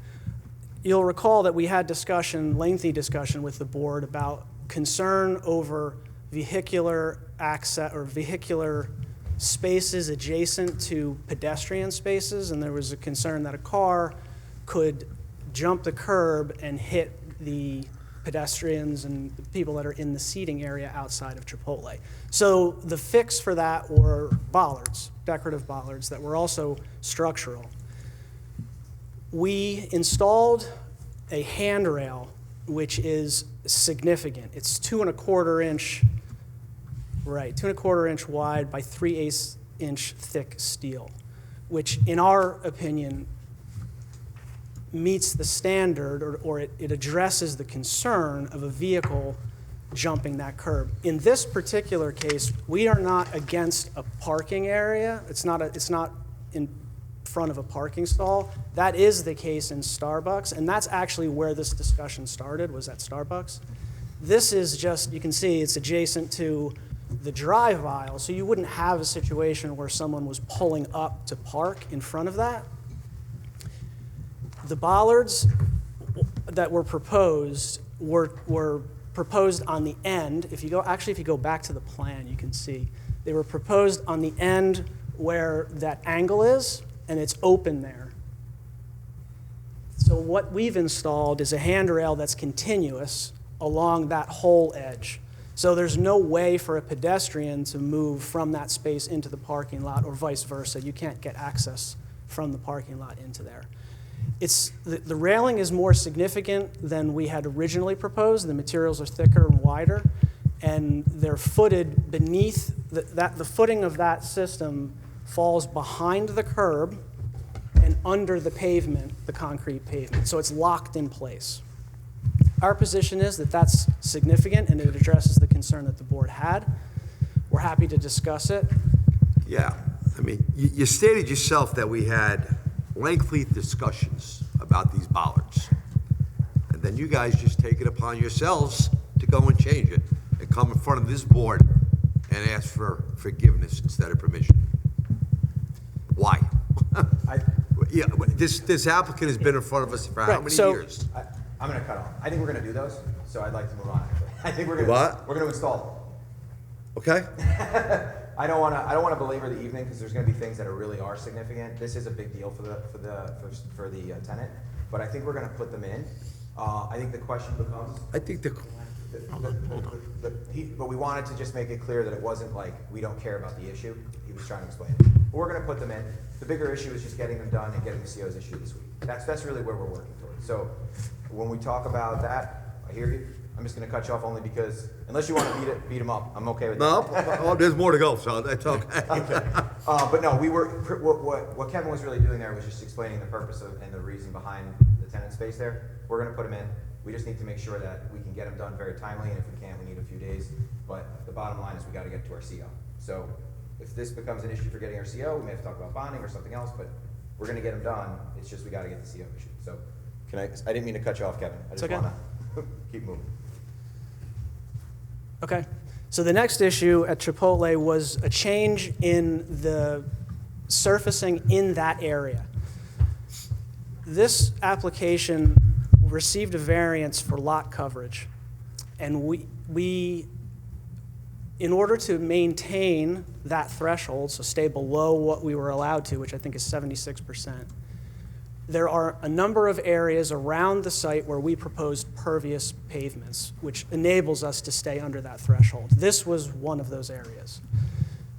You'll recall that we had lengthy discussion with the board about concern over vehicular access or vehicular spaces adjacent to pedestrian spaces, and there was a concern that a car could jump the curb and hit the pedestrians and the people that are in the seating area outside of Chipotle. So the fix for that were bollards, decorative bollards that were also structural. We installed a handrail, which is significant. It's 2¼ inch, right, 2¼ inch wide by 3/8 inch thick steel, which in our opinion meets the standard or it addresses the concern of a vehicle jumping that curb. In this particular case, we are not against a parking area. It's not in front of a parking stall. That is the case in Starbucks, and that's actually where this discussion started, was at Starbucks. This is just, you can see it's adjacent to the drive aisle, so you wouldn't have a situation where someone was pulling up to park in front of that. The bollards that were proposed were proposed on the end. If you go back to the plan, you can see they were proposed on the end where that angle is, and it's open there. So what we've installed is a handrail that's continuous along that whole edge. So there's no way for a pedestrian to move from that space into the parking lot or vice versa. You can't get access from the parking lot into there. The railing is more significant than we had originally proposed. The materials are thicker and wider, and they're footed beneath, the footing of that system falls behind the curb and under the pavement, the concrete pavement. So it's locked in place. Our position is that that's significant and it addresses the concern that the board had. We're happy to discuss it. Yeah, I mean, you stated yourself that we had lengthy discussions about these bollards. And then you guys just take it upon yourselves to go and change it and come in front of this board and ask for forgiveness instead of permission. Why? Yeah, this applicant has been in front of us for how many years? I'm going to cut off. I think we're going to do those, so I'd like to move on. Actually, I think we're going to install them. Okay. I don't want to belabor the evening because there's going to be things that really are significant. This is a big deal for the tenant, but I think we're going to put them in. I think the question becomes. I think but we wanted to just make it clear that it wasn't like we don't care about the issue. He was trying to explain it. But we're going to put them in. The bigger issue is just getting them done and getting the COs issued this week. That's really where we're working towards. So when we talk about that, I hear you. I'm just going to cut you off only because, unless you want to beat him up, I'm okay with that. No, there's more to go, so that's okay. Okay. But no, what Kevin was really doing there was just explaining the purpose and the reason behind the tenant space there. We're going to put them in. We just need to make sure that we can get them done very timely, and if we can't, we need a few days. But the bottom line is we got to get to our CO. So if this becomes an issue for getting our CO, we may have to talk about bonding or something else, but we're going to get them done. It's just we got to get the CO issued. So I didn't mean to cut you off, Kevin. I just want to keep moving. Okay. So the next issue at Chipotle was a change in the surfacing in that area. This application received a variance for lot coverage, and we in order to maintain that threshold, so stay below what we were allowed to, which I think is 76%, there are a number of areas around the site where we proposed pervious pavements, which enables us to stay under that threshold. This was one of those areas.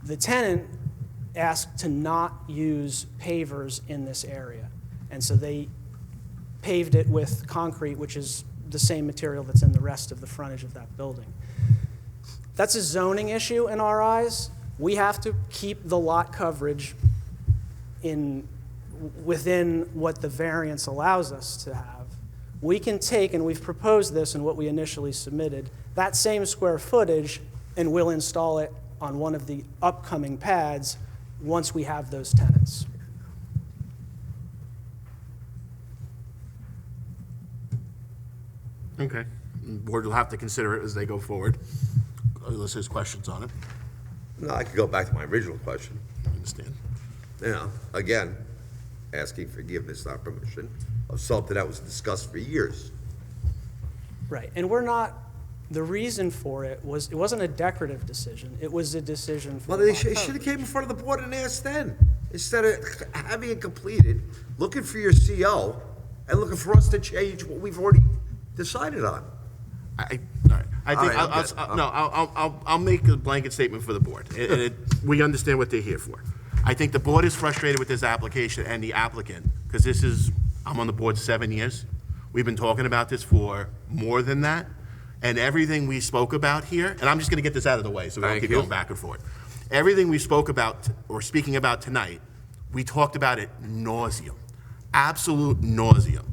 The tenant asked to not use pavers in this area, and so they paved it with concrete, which is the same material that's in the rest of the frontage of that building. That's a zoning issue in our eyes. We have to keep the lot coverage within what the variance allows us to have. We can take, and we've proposed this in what we initially submitted, that same square footage, and we'll install it on one of the upcoming pads once we have those tenants. Okay. Board will have to consider it as they go forward, unless there's questions on it. No, I could go back to my original question. I understand. You know, again, asking forgiveness, not permission, of something that was discussed for years. Right, and the reason for it wasn't a decorative decision, it was a decision for Well, the they lot should coverage. have came in front of the board and asked then, instead of having it completed, looking for your CO, and looking for us to change what we've already decided on. All right. I think, All right, okay. I'll make a blanket statement for the board. We understand what they're here for. I think the board is frustrated with this application and the applicant, because I'm on the board 7 years. We've been talking about this for more than that. And everything we spoke about here, and I'm just gonna get this out of the way so we don't Thank keep you. going back and forth. Everything we spoke about, or speaking about tonight, we talked about it nauseum, absolute nauseum.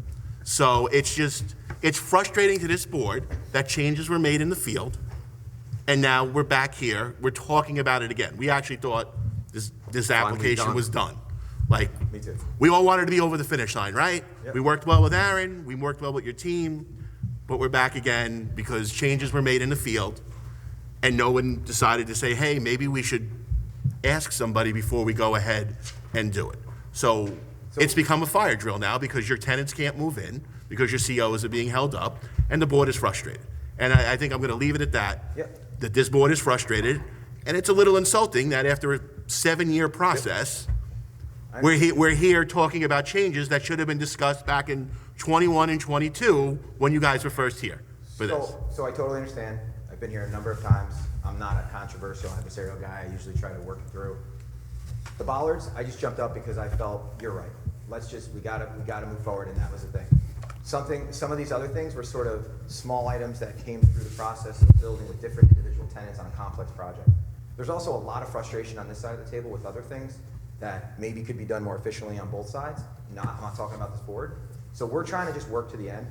So it's frustrating to this board that changes were made in the field, and now we're back here, we're talking about it again. We actually thought this application done. was done. Like, Me too. we all wanted to be over the finish line, right? Yep. We worked well with Aaron, we worked well with your team, but we're back again because changes were made in the field, and no one decided to say, hey, maybe we should ask somebody before we go ahead and do it. So it's become a fire drill now because your tenants can't move in, because your COs are being held up, and the board is frustrated. And I think I'm gonna leave it at that. Yep. That this board is frustrated, and it's a little insulting that after a 7-year process, we're here talking about changes that should have been discussed back in 21 and 22 when you guys were first here for this. So I totally understand. I've been here a number of times. I'm not a controversial adversarial guy. I usually try to work it through. The bollards, I just jumped up because I felt, you're right. We gotta move forward, and that was the thing. Some of these other things were sort of small items that came through the process of building with different individual tenants on a complex project. There's also a lot of frustration on this side of the table with other things that maybe could be done more efficiently on both sides. I'm not talking about this board. So we're trying to just work to the end.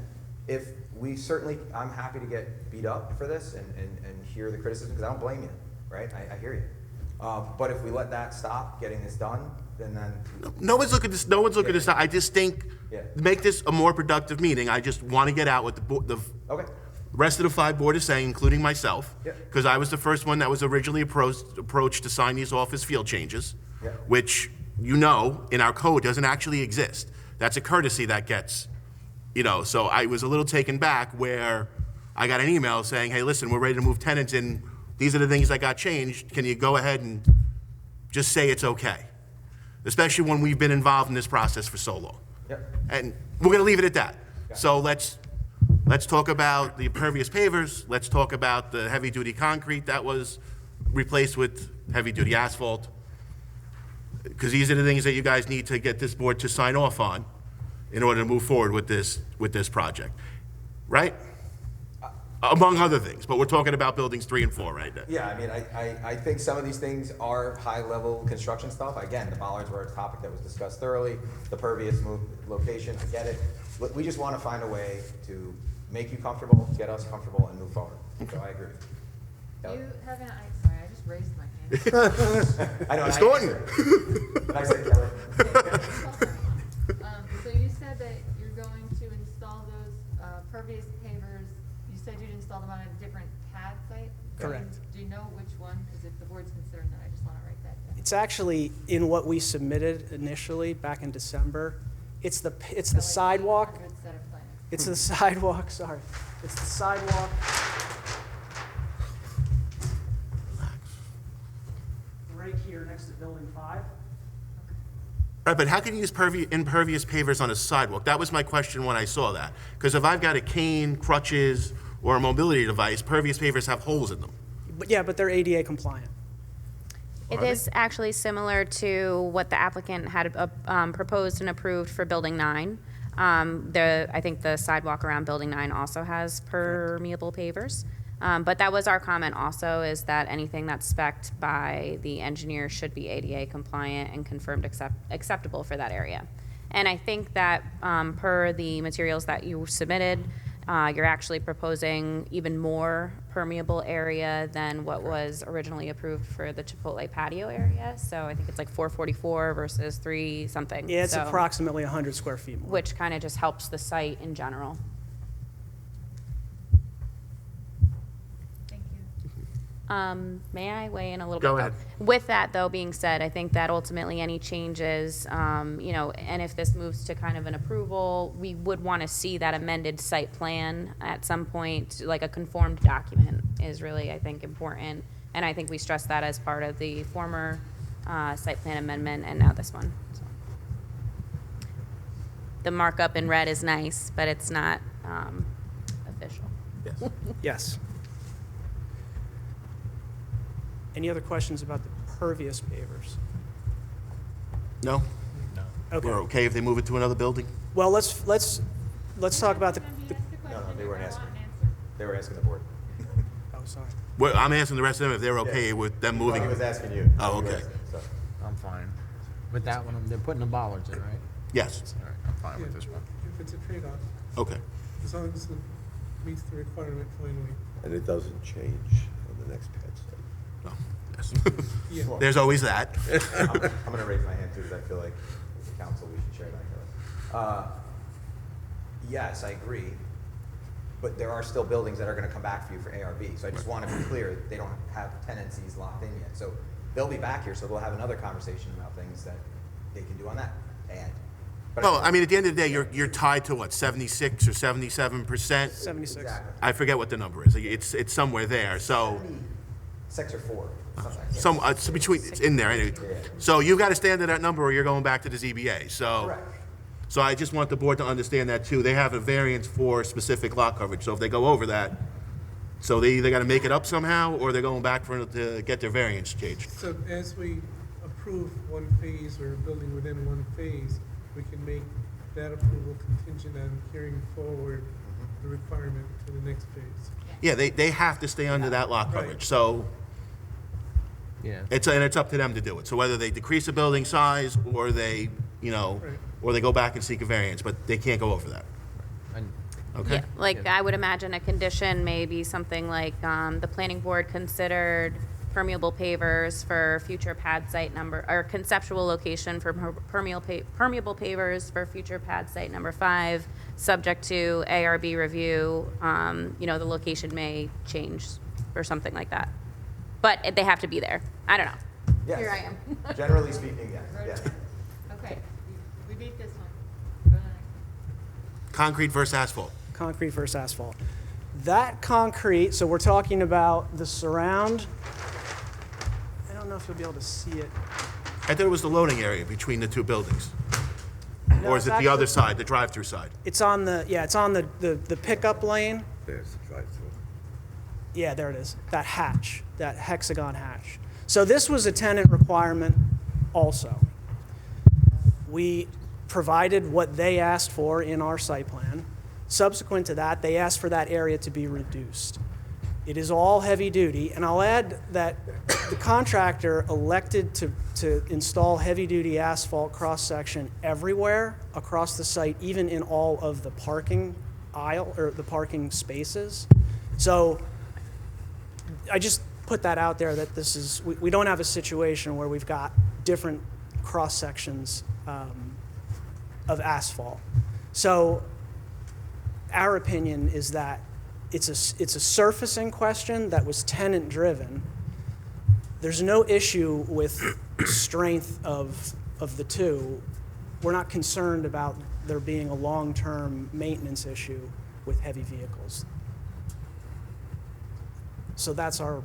I'm happy to get beat up for this and hear the criticism, because I don't blame you, right? I hear you. But if we let that stop getting this done, then No one's looking to stop. I just think, Yeah. make this a more productive meeting. I just want to get out what the okay. rest of the 5 board is saying, including myself. Yeah. Because I was the first one that was originally approached to sign these off as field changes, Yeah. which, in our code doesn't actually exist. That's a courtesy that gets, so I was a little taken back where I got an email saying, hey, listen, we're ready to move tenants in. These are the things that got changed. Can you go ahead and just say it's okay? Especially when we've been involved in this process for so long. Yep. And we're gonna leave it at that. So let's talk about the impervious pavers. Let's talk about the heavy-duty concrete that was replaced with heavy-duty asphalt. Because these are the things that you guys need to get this board to sign off on in order to move forward with this project, right? Among other things, but we're talking about buildings 3 and 4 right now. Yeah, I mean, I think some of these things are high-level construction stuff. Again, the bollards were a topic that was discussed thoroughly. The pervious location, I get it. We just want to find a way to make you comfortable, get us comfortable, and move forward. So I agree. You have an, sorry, I just raised my hand. I know. It's I Gordon. answered. But I said Kelly. So you said that you're going to install those pervious pavers, you said you'd install them on a different pad site? Correct. Do you know which one? Because if the board's concerned, then I just want to write that down. It's actually in what we submitted initially back in December. It's the sidewalk. 800 set of plans. It's the sidewalk, sorry. It's the sidewalk. Right here next to building 5. Right, but how can you use impervious pavers on a sidewalk? That was my question when I saw that. Because if I've got a cane, crutches, or a mobility device, pervious pavers have holes in them. But yeah, but they're ADA compliant. It is actually similar to what the applicant had proposed and approved for Building 9. I think the sidewalk around Building 9 also has permeable pavers. But that was our comment also, is that anything that's spec'd by the engineer should be ADA compliant and confirmed acceptable for that area. And I think that per the materials that you submitted, you're actually proposing even more permeable area than what was originally approved for the Chipotle patio area. So I think it's like 444 versus 3 something. Yeah, it's So- approximately 100 square feet more. which kind of just helps the site in general. Thank you. May I weigh in a little bit? Go though? ahead. With that, though, being said, I think that ultimately any changes, and if this moves to kind of an approval, we would want to see that amended site plan at some point, like a conformed document is really, I think, important. And I think we stressed that as part of the former site plan amendment and now this one. So. The markup in red is nice, but it's not official. Yes. Yes. Any other questions about the pervious pavers? No? Okay. We're okay if they move it to another building? Well, let's talk about the. No, they weren't asking. They were asking the board. Oh, sorry. Well, I'm asking the rest of them if they're okay with them moving. He was asking you. Oh, He was okay. asking, so. I'm fine. With that one, they're putting the bollards in, right? Yes. All right, I'm fine Yeah, with this one. If it's a trade-off, Okay. as long as it meets the requirement finally. And it doesn't change on the next pad site. No. Yes. Yeah. There's always that. I'm going to raise my hand too, because I feel like as a council, we should share that. Yes, I agree, but there are still buildings that are going to come back for you for ARB. So I just want to be clear, they don't have tenancies locked in yet. So they'll be back here, so we'll have another conversation about things that they can do on that end. But Well, I mean, at the end of the day, you're tied to what, 76 or 77%? 76. Exactly. I forget what the number is. It's somewhere there. So 6 or 4, something like that. it's between, it's in there anyway. So you've got to stand to that number or you're going back to the ZBA. So. Correct. So I just want the board to understand that too. They have a variance for specific lot coverage. So if they go over that, so they either got to make it up somehow or they're going back to get their variance changed. So as we approve one phase or a building within one phase, we can make that approval contingent on carrying forward the requirement to the next phase. Yeah, they have to stay under that lot Right. coverage. So Yeah. it's up to them to do it. So whether they decrease the building size or they, Right. or they go back and seek a variance, but they can't go over that. And Okay? Yeah, like I would imagine a condition may be something like the planning board considered permeable pavers for future pad site number, or conceptual location for permeable pavers for future pad site number 5, subject to ARB review. The location may change or something like that. But they have to be there. I don't know. Yes. Here I am. Generally speaking, yes. Okay, we beat this one. Go to the next one. Concrete versus asphalt. Concrete versus asphalt. That concrete, so we're talking about the surround. I don't know if you'll be able to see it. I thought it was the loading area between the two buildings. No, Or is it's it the other actually- side, the drive-through side? It's on the pickup lane. There's the drive-through. Yeah, there it is. That hatch, that hexagon hatch. So this was a tenant requirement also. We provided what they asked for in our site plan. Subsequent to that, they asked for that area to be reduced. It is all heavy duty, and I'll add that the contractor elected to install heavy duty asphalt cross-section everywhere across the site, even in all of the parking aisle, or the parking spaces. So I just put that out there that this is, we don't have a situation where we've got different cross-sections of asphalt. So our opinion is that it's a surfacing question that was tenant-driven. There's no issue with strength of the two. We're not concerned about there being a long-term maintenance issue with heavy vehicles. So that's our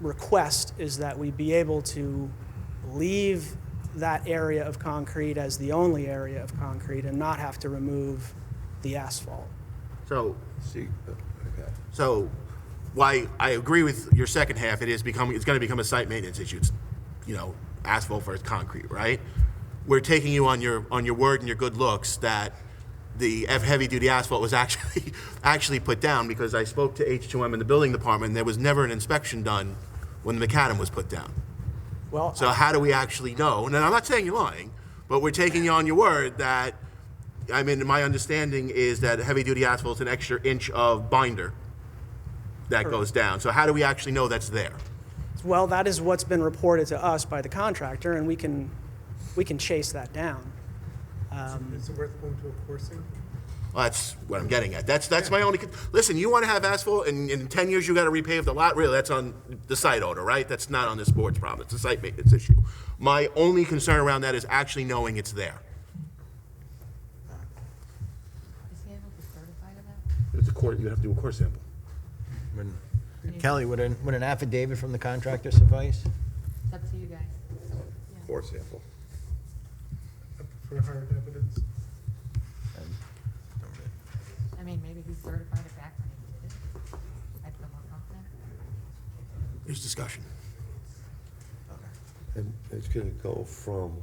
request, is that we be able to leave that area of concrete as the only area of concrete and not have to remove the asphalt. So, See, okay. so why I agree with your second half, it's going to become a site maintenance issue. It's, asphalt versus concrete, right? We're taking you on your word and your good looks that the heavy-duty asphalt was actually put down, because I spoke to H2M in the building department, and there was never an inspection done when the macadam was put down. Well, So how do we actually know? And I'm not saying you're lying, but we're taking you on your word that, my understanding is that heavy-duty asphalt is an extra inch of binder that goes down. So how do we actually know that's there? well, that is what's been reported to us by the contractor, and we can chase that down. Is it worth going to a coursing? Well, that's what I'm getting at. That's my only. Listen, you want to have asphalt, and in 10 years you got to repave the lot. Really, that's on the site owner, right? That's not on this board's problem. It's a site maintenance issue. My only concern around that is actually knowing it's there. Is he able to certify to that? It's a core. You have to do a core sample. Kelly, would an affidavit from the contractor suffice? It's up to you guys. Core sample. I prefer hard evidence. I mean, maybe he certified it back when he did it. I'd feel more confident. There's discussion. And it's gonna go from,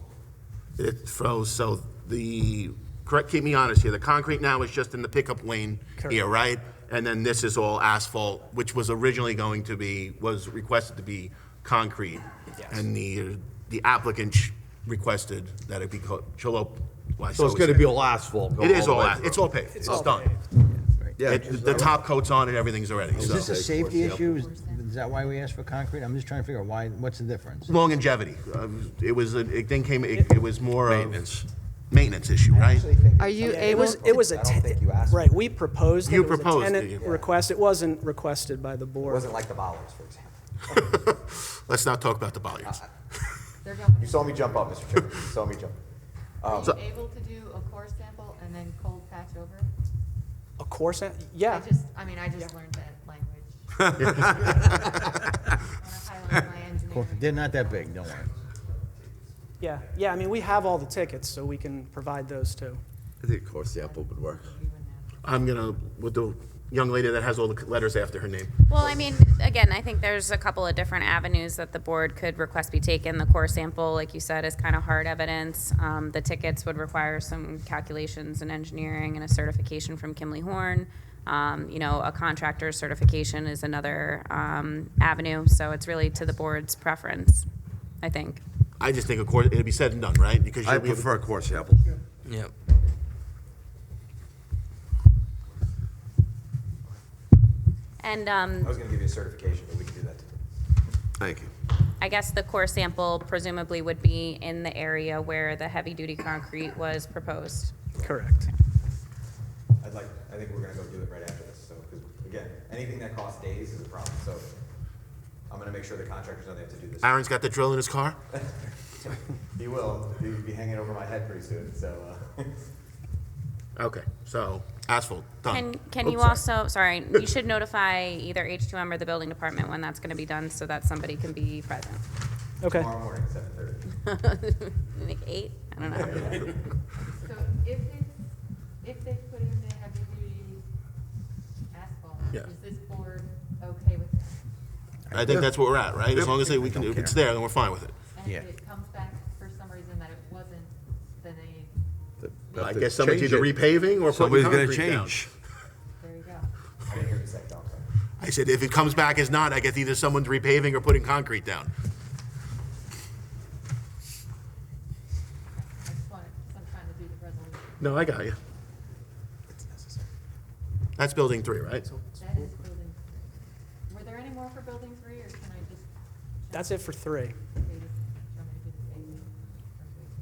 It froze. So correct. Keep me honest here. The concrete now is just in the pickup lane here, right? And then this is all asphalt, which was originally was requested to be concrete. Yes. And the applicant requested that it be cholo. so it's gonna be all asphalt. It is the all way asphalt. It's all paved. It's done. Yeah. The top coat's on and everything's already. Is So this a safety issue? Is that why we asked for concrete? I'm just trying to figure out what's the difference? longevity. It was more of maintenance issue, right? Are you It was a I don't think you asked. right. We proposed it. You It was a proposed tenant it, yeah. request. It wasn't requested by the It board. wasn't like the bollards, for example. Let's not talk about the bollards. They're going. You saw me jump up, Mr. Chairman. You saw me jump. Are So- you able to do a core sample and then cold patch over? A course, yeah. I just learned that language. I wanna highlight my engineering. They're not that big, don't worry. Yeah. I mean, we have all the tickets, so we can provide those too. I think core sample would work. I'm with the young lady that has all the letters after her name. Well, I mean, again, I think there's a couple of different avenues that the board could request be taken. The core sample, like you said, is kind of hard evidence. The tickets would require some calculations and engineering and a certification from Kimley Horn. A contractor certification is another avenue, so it's really to the board's preference, I think. I just think, of course, it'd be said and done, right? Because I prefer core sample. Yep. And I was gonna give you a certification, but we can do that too. Thank you. I guess the core sample presumably would be in the area where the heavy-duty concrete was proposed. Correct. I think we're gonna go do it right after this, so, because, again, anything that costs days is a problem, so I'm gonna make sure the contractors know they have to do this. Aaron's got the drill in his car? He will, he'll be hanging over my head pretty soon, so, Okay, so asphalt, done. Can Oops, you sorry. also, sorry, you should notify either H2M or the building department when that's gonna be done so that somebody can be present. Okay. tomorrow morning, 7:30. Like 8? I don't know. So if they put in the heavy duty asphalt, Yeah. is this board okay with that? I think that's where we're at, right? As long as if it's there, then we're fine with it. And Yeah. if it comes back for some reason that it wasn't, then I guess somebody's either repaving or putting Somebody's gonna concrete down. change. there you go. I didn't hear the second dog. I said, if it comes back as not, I guess either someone's repaving or putting concrete down. I just wanted, because I'm trying to do the resolution. No, I got you. It's necessary. That's building 3, right? That is building 3. Were there any more for building 3, or can I just? That's it for 3. Okay, just show me to do the paving?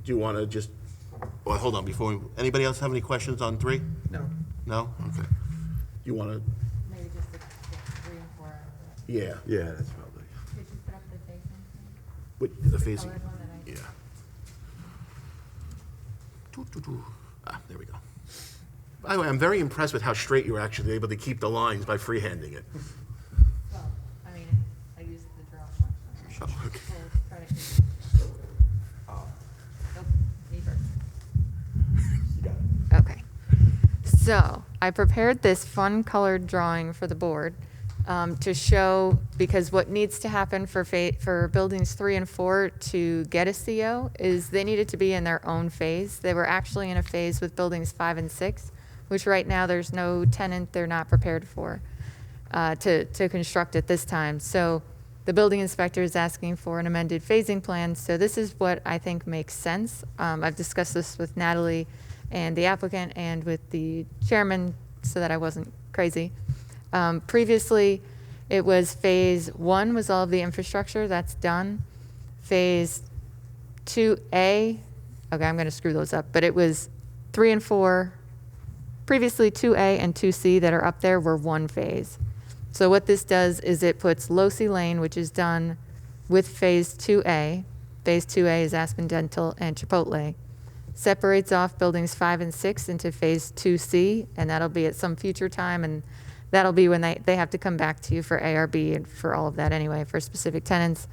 Do you want to just, well, hold on, anybody else have any questions on 3? No. No? Okay. You want to, Maybe just the 3 and 4. yeah, Yeah, that's probably. Could you put up the facing? with the phasing. Colored one that I. Yeah. There we go. By the way, I'm very impressed with how straight you were actually able to keep the lines by freehanding it. Well, I mean, I used the draw function. Oh, okay. Full credit. Nope, me first. You got it. Okay. So I prepared this fun colored drawing for the board. to show, because what needs to happen for buildings 3 and 4 to get a CO is they needed to be in their own phase. They were actually in a phase with buildings 5 and 6, which right now there's no tenant they're not prepared for to construct at this time. So the building inspector is asking for an amended phasing plan. So this is what I think makes sense. I've discussed this with Natalie and the applicant and with the chairman so that I wasn't crazy. Previously, it was phase 1 was all of the infrastructure, that's done. Phase 2A, okay, I'm gonna screw those up, but it was 3 and 4, previously 2A and 2C that are up there were one phase. So what this does is it puts Losi Lane, which is done with phase 2A. Phase 2A is Aspen Dental and Chipotle. Separates off buildings 5 and 6 into phase 2C, and that'll be at some future time, and that'll be when they have to come back to you for ARB and for all of that anyway, for specific tenants.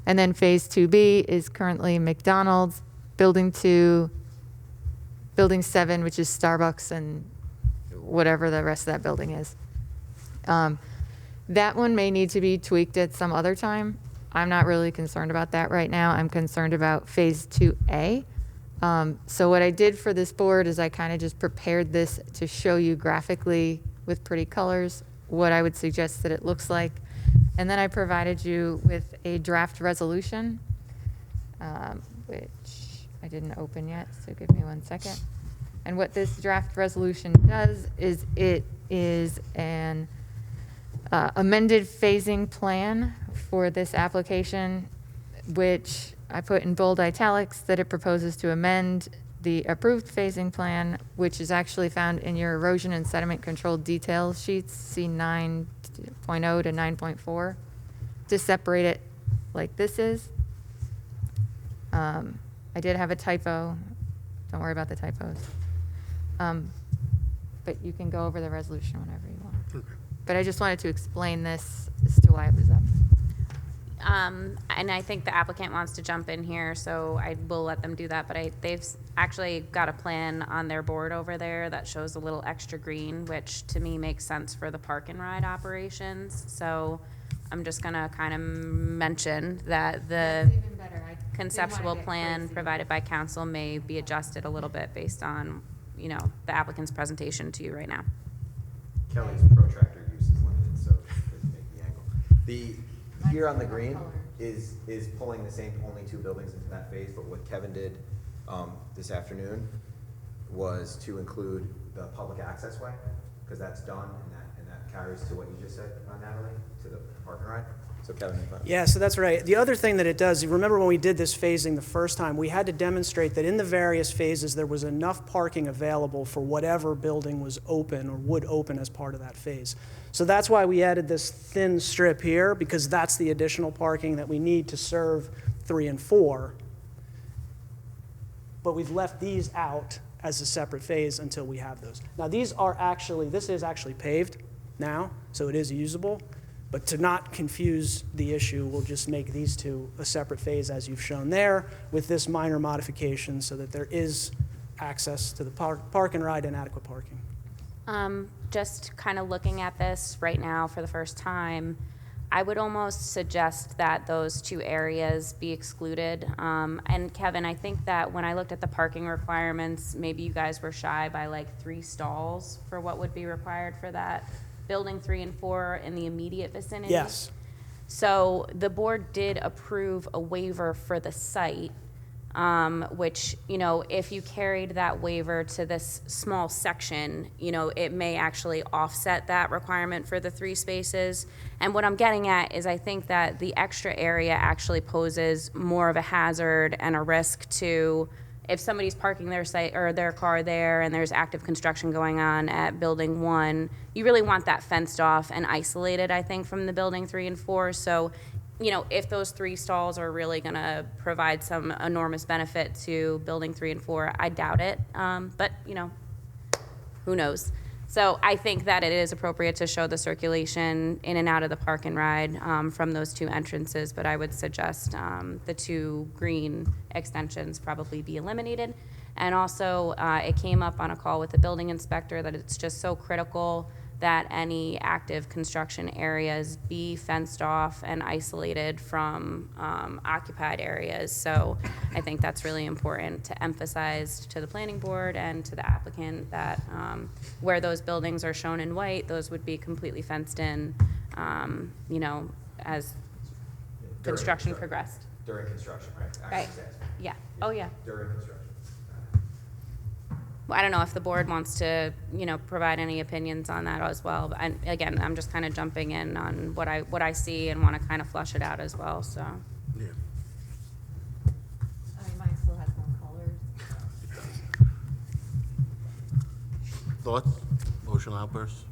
And then phase 2B is currently McDonald's, building 2, building 7, which is Starbucks and whatever the rest of that building is. That one may need to be tweaked at some other time. I'm not really concerned about that right now. I'm concerned about phase 2A. So what I did for this board is I kind of just prepared this to show you graphically with pretty colors what I would suggest that it looks like. And then I provided you with a draft resolution, which I didn't open yet, so give me 1 second. And what this draft resolution does is it is an amended phasing plan for this application, which I put in bold italics that it proposes to amend the approved phasing plan, which is actually found in your erosion and sediment control details sheets, C 9.0 to 9.4, to separate it like this is. I did have a typo. Don't worry about the typos. But you can go over the resolution whenever you want. Okay. But I just wanted to explain this as to why it was up. And I think the applicant wants to jump in here, so I will let them do that. But they've actually got a plan on their board over there that shows a little extra green, which to me makes sense for the park and ride operations. So I'm just gonna kind of mention that the That's even better. I didn't conceptual wanna get plan crazy. provided by council may be adjusted a little bit based on, you know, the applicant's presentation to you right now. Kelly's protractor use is limited, so it make the angle. The, here on the green is pulling the same, only 2 buildings into that phase, but what Kevin did this afternoon was to include the public access way, because that's done, and that carries to what you just said, Natalie, to the park and ride. So Kevin, Yeah, so that's right. The other thing that it does, you remember when we did this phasing the first time, we had to demonstrate that in the various phases there was enough parking available for whatever building was open or would open as part of that phase. So that's why we added this thin strip here, because that's the additional parking that we need to serve 3 and 4. But we've left these out as a separate phase until we have those. Now these are actually, this is actually paved now, so it is usable. But to not confuse the issue, we'll just make these 2 a separate phase as you've shown there with this minor modification so that there is access to the park and ride and adequate parking. Just kind of looking at this right now for the first time, I would almost suggest that those 2 areas be excluded. And Kevin, I think that when I looked at the parking requirements, maybe you guys were shy by like 3 stalls for what would be required for that. Building 3 and 4 in the immediate vicinity. Yes. So the board did approve a waiver for the site, which, you know, if you carried that waiver to this small section, you know, it may actually offset that requirement for the 3 spaces. And what I'm getting at is I think that the extra area actually poses more of a hazard and a risk to, if somebody's parking their site or their car there and there's active construction going on at building 1, you really want that fenced off and isolated, I think, from the building 3 and 4. So, you know, if those 3 stalls are really gonna provide some enormous benefit to building 3 and 4, I doubt it. But, you know, who knows? So I think that it is appropriate to show the circulation in and out of the park and ride from those 2 entrances, but I would suggest the 2 green extensions probably be eliminated. And also, it came up on a call with the building inspector that it's just so critical that any active construction areas be fenced off and isolated from occupied areas. So I think that's really important to emphasize to the planning board and to the applicant that where those buildings are shown in white, those would be completely fenced in, as construction progressed. During construction, right? Right. Yeah. Oh, yeah. During construction. Well, I don't know if the board wants to, provide any opinions on that as well. But again, I'm just kind of jumping in on what I see and want to kind of flush it out as well, so. Yeah. I mean, mine still has more colors. Thoughts? Emotional outbursts?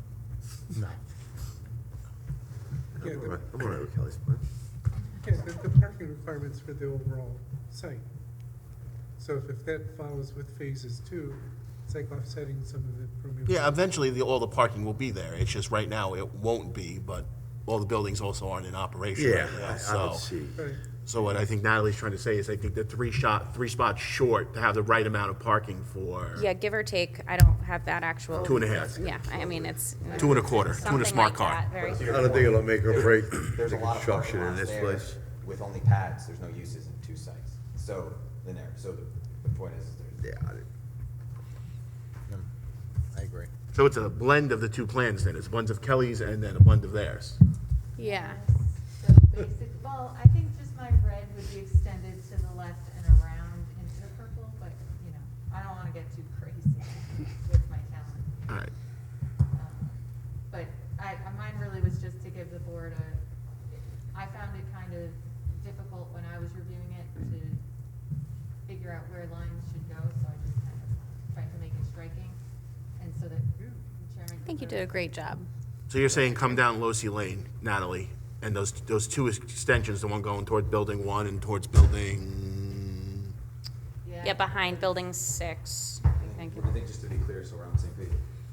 Yeah, I'm all right with Kelly's plan. the parking requirements for the overall site. So if that follows with phases 2, it's like offsetting some of the permeable. Yeah, eventually all the parking will be there. It's just right now it won't be, but all the buildings also aren't in operation right now. I So, don't see. Right. so what I think Natalie's trying to say is I think the three spots short to have the right amount of parking for Yeah, give or take, I don't have that actual. 2.5. Yeah, I mean, it's. 2 1/4, 2 and a something smart like car. that, very I don't think it'll make or break There's the a lot of parking construction in lots this there place. with only pads. There's no uses in 2 sites. So, in there. So the point is there's. Yeah. I agree. So it's a blend of the 2 plans then. It's ones of Kelly's and then a blend of theirs. Yeah. So basic, well, I think just my red would be extended to the left and around into the purple, but, I don't wanna get too crazy with my talent. All right. But mine really was just to give the board I found it kind of difficult when I was reviewing it to figure out where lines should go, so I just kind of tried to make it striking, and so that the chairman. I think you did a great job. So you're saying come down Losi Lane, Natalie, and those 2 extensions, the one going toward building 1 and towards building, Yeah, behind building 6, I think. I think just to be clear, so we're on the same page,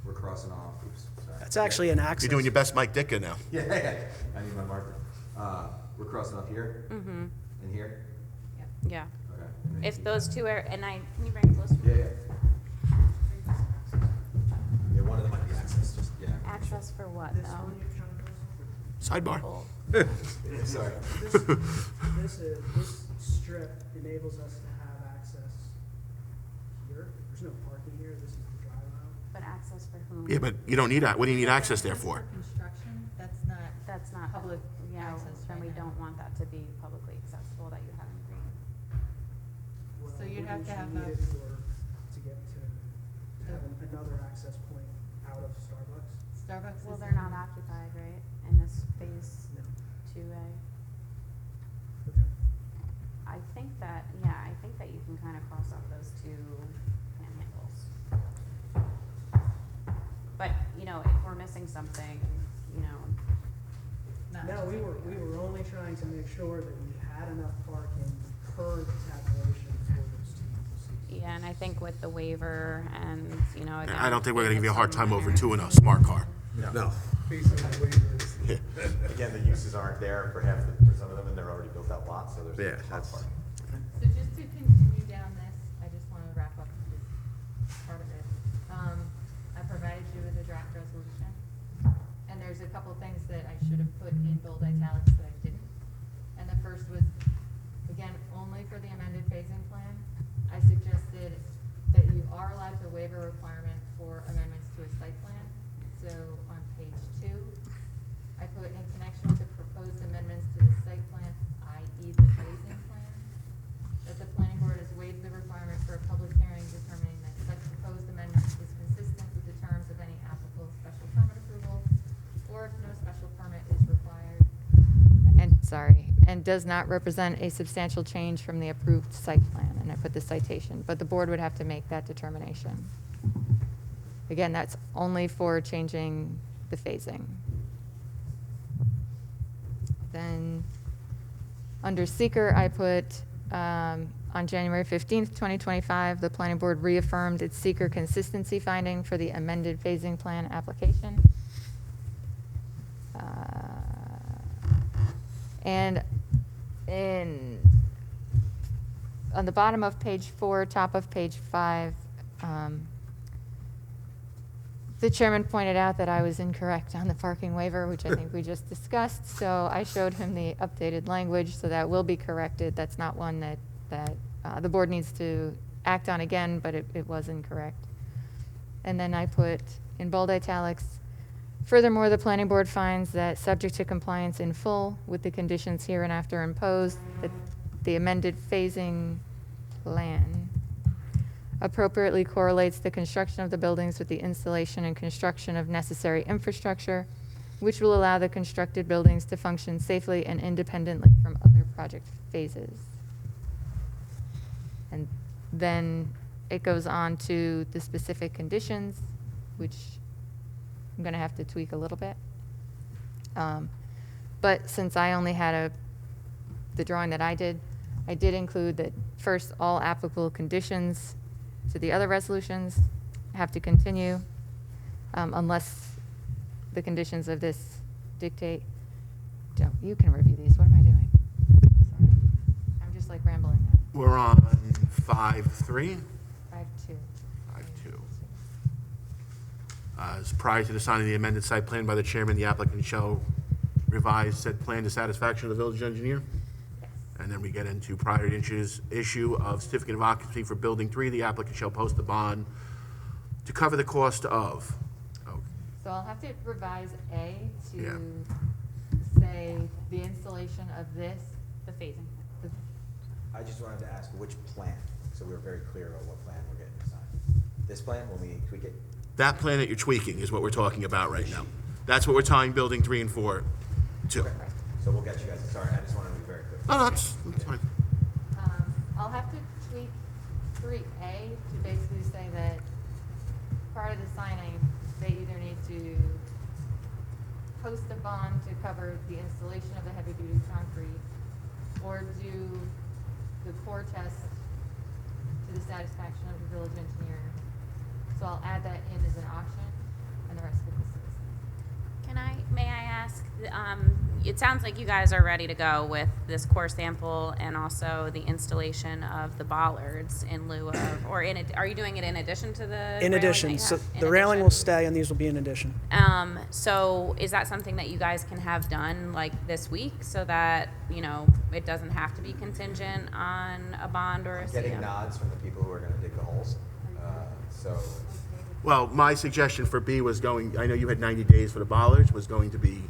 we're crossing off, oops, sorry. That's actually an access. you're doing your best Mike Ditka now. Yeah, I need my marker. We're crossing off here and here? Yeah. Okay. If those 2 are, can you bring it closer? Yeah. Yeah, one of them might be access, just, yeah. Access for what, though? Sidebar. Oh. Sorry. This strip enables us to have access here. There's no parking here. This is the drive aisle. But access for whom? Yeah, but you don't need that. What do you need access there for? Construction, that's not. That's not Public access then we right now. don't want that to be publicly accessible that you have in green. So you'd have to have Wouldn't you a- need it to get to have another access point out of Starbucks? Starbucks Well, is they're in- not occupied, right, in this phase No. 2A? Okay. I think that you can kind of cross off those 2 panhandles. But, if we're missing something, not No, we were only trying to make sure that we had enough parking per the tabulation for those 2 uses. yeah, and I think with the waiver and, again. I don't think we're gonna give you a hard some time over minor- 2 in a smart car. No. Based on the waivers. Yeah. Again, the uses aren't there for for some of them, and they're already built out lots, so there's. Yeah, a lot of that's- parking. So just to continue down this, I just want to wrap up this part of it. I provided you with a draft resolution, and there's a couple things that I should have put in bold italics that I didn't. And the first was, again, only for the amended phasing plan. I suggested that you are allowed to waive a requirement for amendments to a site plan. So on page 2, I put in connection with the proposed amendments to the site plan, i.e. the phasing plan, that the planning board has waived the requirement for a public hearing determining that such proposed amendment is consistent with the terms of any applicable special permit approval, or if no special permit is required. And does not represent a substantial change from the approved site plan, and I put the citation, but the board would have to make that determination. Again, that's only for changing the phasing. Then, under seeker, I put, on January 15th, 2025, the planning board reaffirmed its seeker consistency finding for the amended phasing plan application. And on the bottom of page 4, top of page 5, the chairman pointed out that I was incorrect on the parking waiver, which I think we just discussed. So I showed him the updated language, so that will be corrected. That's not one that the board needs to act on again, but it was incorrect. And then I put in bold italics, furthermore, the planning board finds that subject to compliance in full with the conditions hereinafter imposed, that the amended phasing plan appropriately correlates the construction of the buildings with the installation and construction of necessary infrastructure, which will allow the constructed buildings to function safely and independently from other project phases. And then it goes on to the specific conditions, which I'm going to have to tweak a little bit. But since I only had the drawing that I did include that first, all applicable conditions to the other resolutions have to continue unless the conditions of this dictate. You can review these. What am I doing? Sorry. I'm just like rambling now. We're on 5.3. 5.2. 5.2. As prior to the signing of the amended site plan by the chairman, the applicant shall revise said plan to satisfaction of the village engineer. And then we get into prior to issue of certificate of occupancy for building 3, the applicant shall post the bond to cover the cost of. So I'll have to revise A to say the installation of this. The phasing. I just wanted to ask which plan, so we were very clear about what plan we're getting assigned. This plan, when we tweak it? That plan that you're tweaking is what we're talking about right now. That's what we're tying building 3 and 4 to. Okay. So we'll get you guys, sorry, I just wanted to be very clear. No, that's fine. I'll have to tweak 3A to basically say that prior to the signing, they either need to post a bond to cover the installation of the heavy-duty concrete or do the core test to the satisfaction of the village engineer. So I'll add that in as an option, and the rest of it is citizen. May I ask, it sounds like you guys are ready to go with this core sample and also the installation of the bollards in lieu of, or are you doing it in addition to the In railing addition, that you so have? the railing will stay and these will be in addition. So is that something that you guys can have done like this week so that, it doesn't have to be contingent on a bond or a CO? Getting nods from the people who are gonna dig the holes, so. Well, my suggestion for B was I know you had 90 days for the bollards, was going to be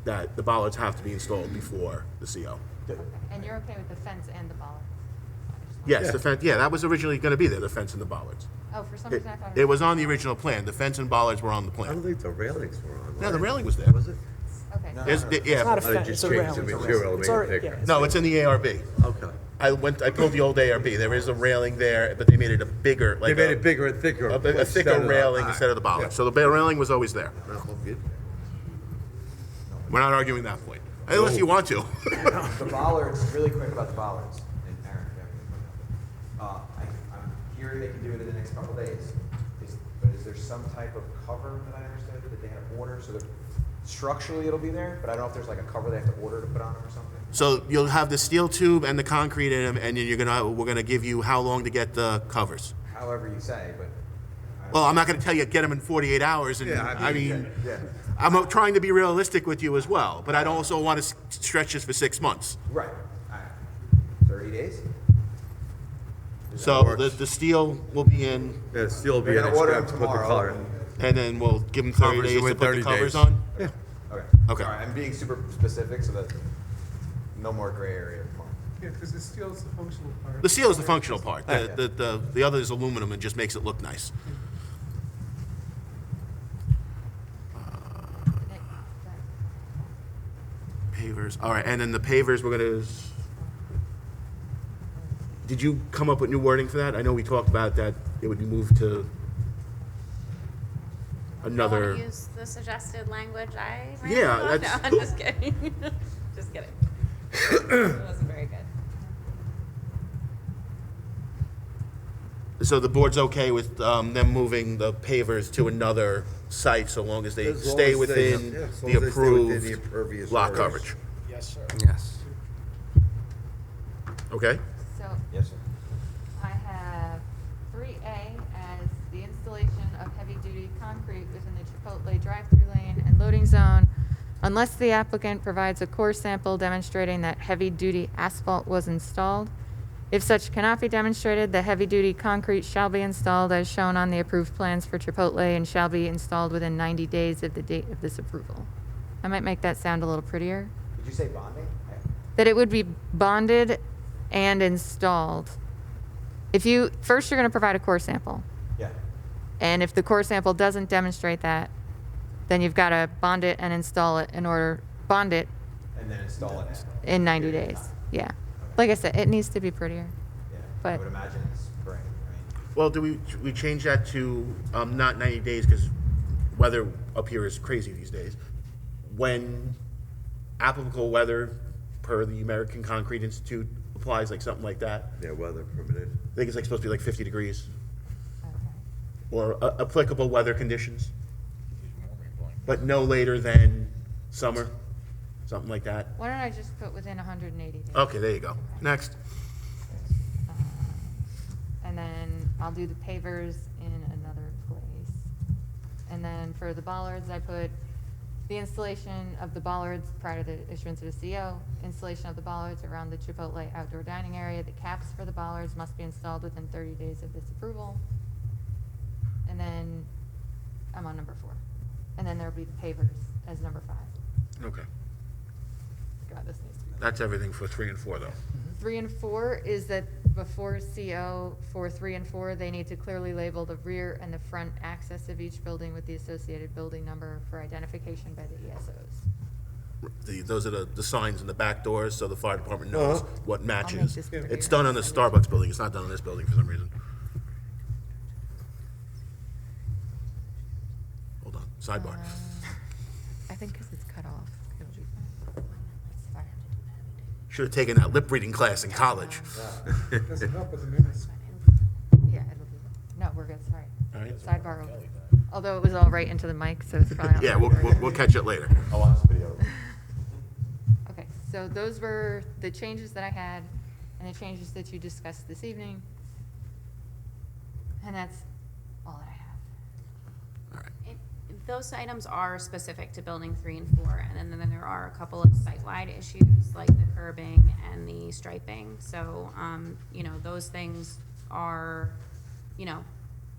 that the bollards have to be installed before the CO. And you're okay with the fence and the bollards? Yes, the fence, that was originally going to be there, the fence and the bollards. Oh, for some reason I thought It was on the original plan. The fence and bollards were on the I don't plan. think the railings were on. No, the railing was there. Was it? Okay. There's- It's not a Oh, they fence, just it's a changed the railing. material, It's made it already- thicker. yeah, No, it's in the ARB. Okay. I pulled the old ARB. There is a railing there, but they made it a bigger, They made it bigger and thicker. a thicker instead of the- railing instead of the bollard. So the railing was always there. Yeah. Well, good. We're not arguing that point, unless you want to. The bollards, really quick about the bollards, and Aaron, I'm hearing they can do it in the next couple days. But is there some type of cover that I understood that they have to order, so that structurally it'll be there, but I don't know if there's like a cover they have to order to put on it or something? So you'll have the steel tube and the concrete in them, and then we're gonna give you how long to get the covers. However you say, but. Well, I'm not gonna tell you get them in 48 hours, and Yeah. I'm trying to be realistic with you as well, but I don't also want to stretch this for 6 months. Right. 30 days? So the steel will be in, Yeah, steel will be They're an gonna order them expense, put the tomorrow. color. and then we'll give them 30 Covers days to within put the 30 covers days. on. Yeah. Okay. Okay. Sorry, I'm being super specific so that no more gray area tomorrow. Yeah, because the steel is the functional part. The steel is the functional part. The other is aluminum and just makes it look nice. Pavers, all right, and then the pavers, did you come up with new wording for that? I know we talked about that, it would be moved to another. Want to use the suggested language I ran? Yeah, No, that's- I'm just kidding. Just kidding. It wasn't very good. So the board's okay with them moving the pavers to another site so long as they As long stay as within yeah, as long the as they stay within the approved impervious lot areas. coverage? Yes, sir. Yes. Okay? So Yes, sir. I have 3A as the installation of heavy-duty concrete within the Chipotle drive-through lane and loading zone unless the applicant provides a core sample demonstrating that heavy-duty asphalt was installed. If such cannot be demonstrated, the heavy-duty concrete shall be installed as shown on the approved plans for Chipotle and shall be installed within 90 days of the date of this approval. I might make that sound a little prettier. Did you say bonding? That it would be bonded and installed. First you're going to provide a core sample. Yeah. And if the core sample doesn't demonstrate that, then you've got to bond it and install it bond it And then install it in 90 days. Yeah. Like I said, it needs to be prettier. Yeah. I But would imagine it's spring, right? Well, should we change that to not 90 days because weather up here is crazy these days? When applicable weather per the American Concrete Institute applies, like something like that. Yeah, weather permitted. I think it's like supposed to be like 50 degrees. Or applicable weather conditions. But no later than summer, something like that. why don't I just put within 180 days? Okay, there you go. Next. And then I'll do the pavers in another place. And then for the bollards, I put the installation of the bollards prior to the issuance of the CO, installation of the bollards around the Chipotle outdoor dining area. The caps for the bollards must be installed within 30 days of this approval. And then I'm on number 4. And then there'll be the pavers as number 5. Okay. God, this needs to be. That's everything for 3 and 4, though. 3 and 4 is that before CO for 3 and 4, they need to clearly label the rear and the front access of each building with the associated building number for identification by the ESOs. Those are the signs in the back doors, so the fire department knows what matches. this prettier. It's done on the Starbucks building. It's not done on this building for some reason. Hold on. Sidebar. I think because it's cut off. It'll be fine. It's fine. Should have taken that lip reading class in college. Doesn't help with the minutes. Yeah, it'll be, no, we're good, sorry. All right. Sidebar over. Although it was all right into the mic, so it's probably not. Yeah, recorded. we'll catch it later. I'll watch the video. Okay, so those were the changes that I had and the changes that you discussed this evening. And that's all that I have. Those items are specific to building 3 and 4, and then there are a couple of site-wide issues like the curbing and the striping. So, those things are,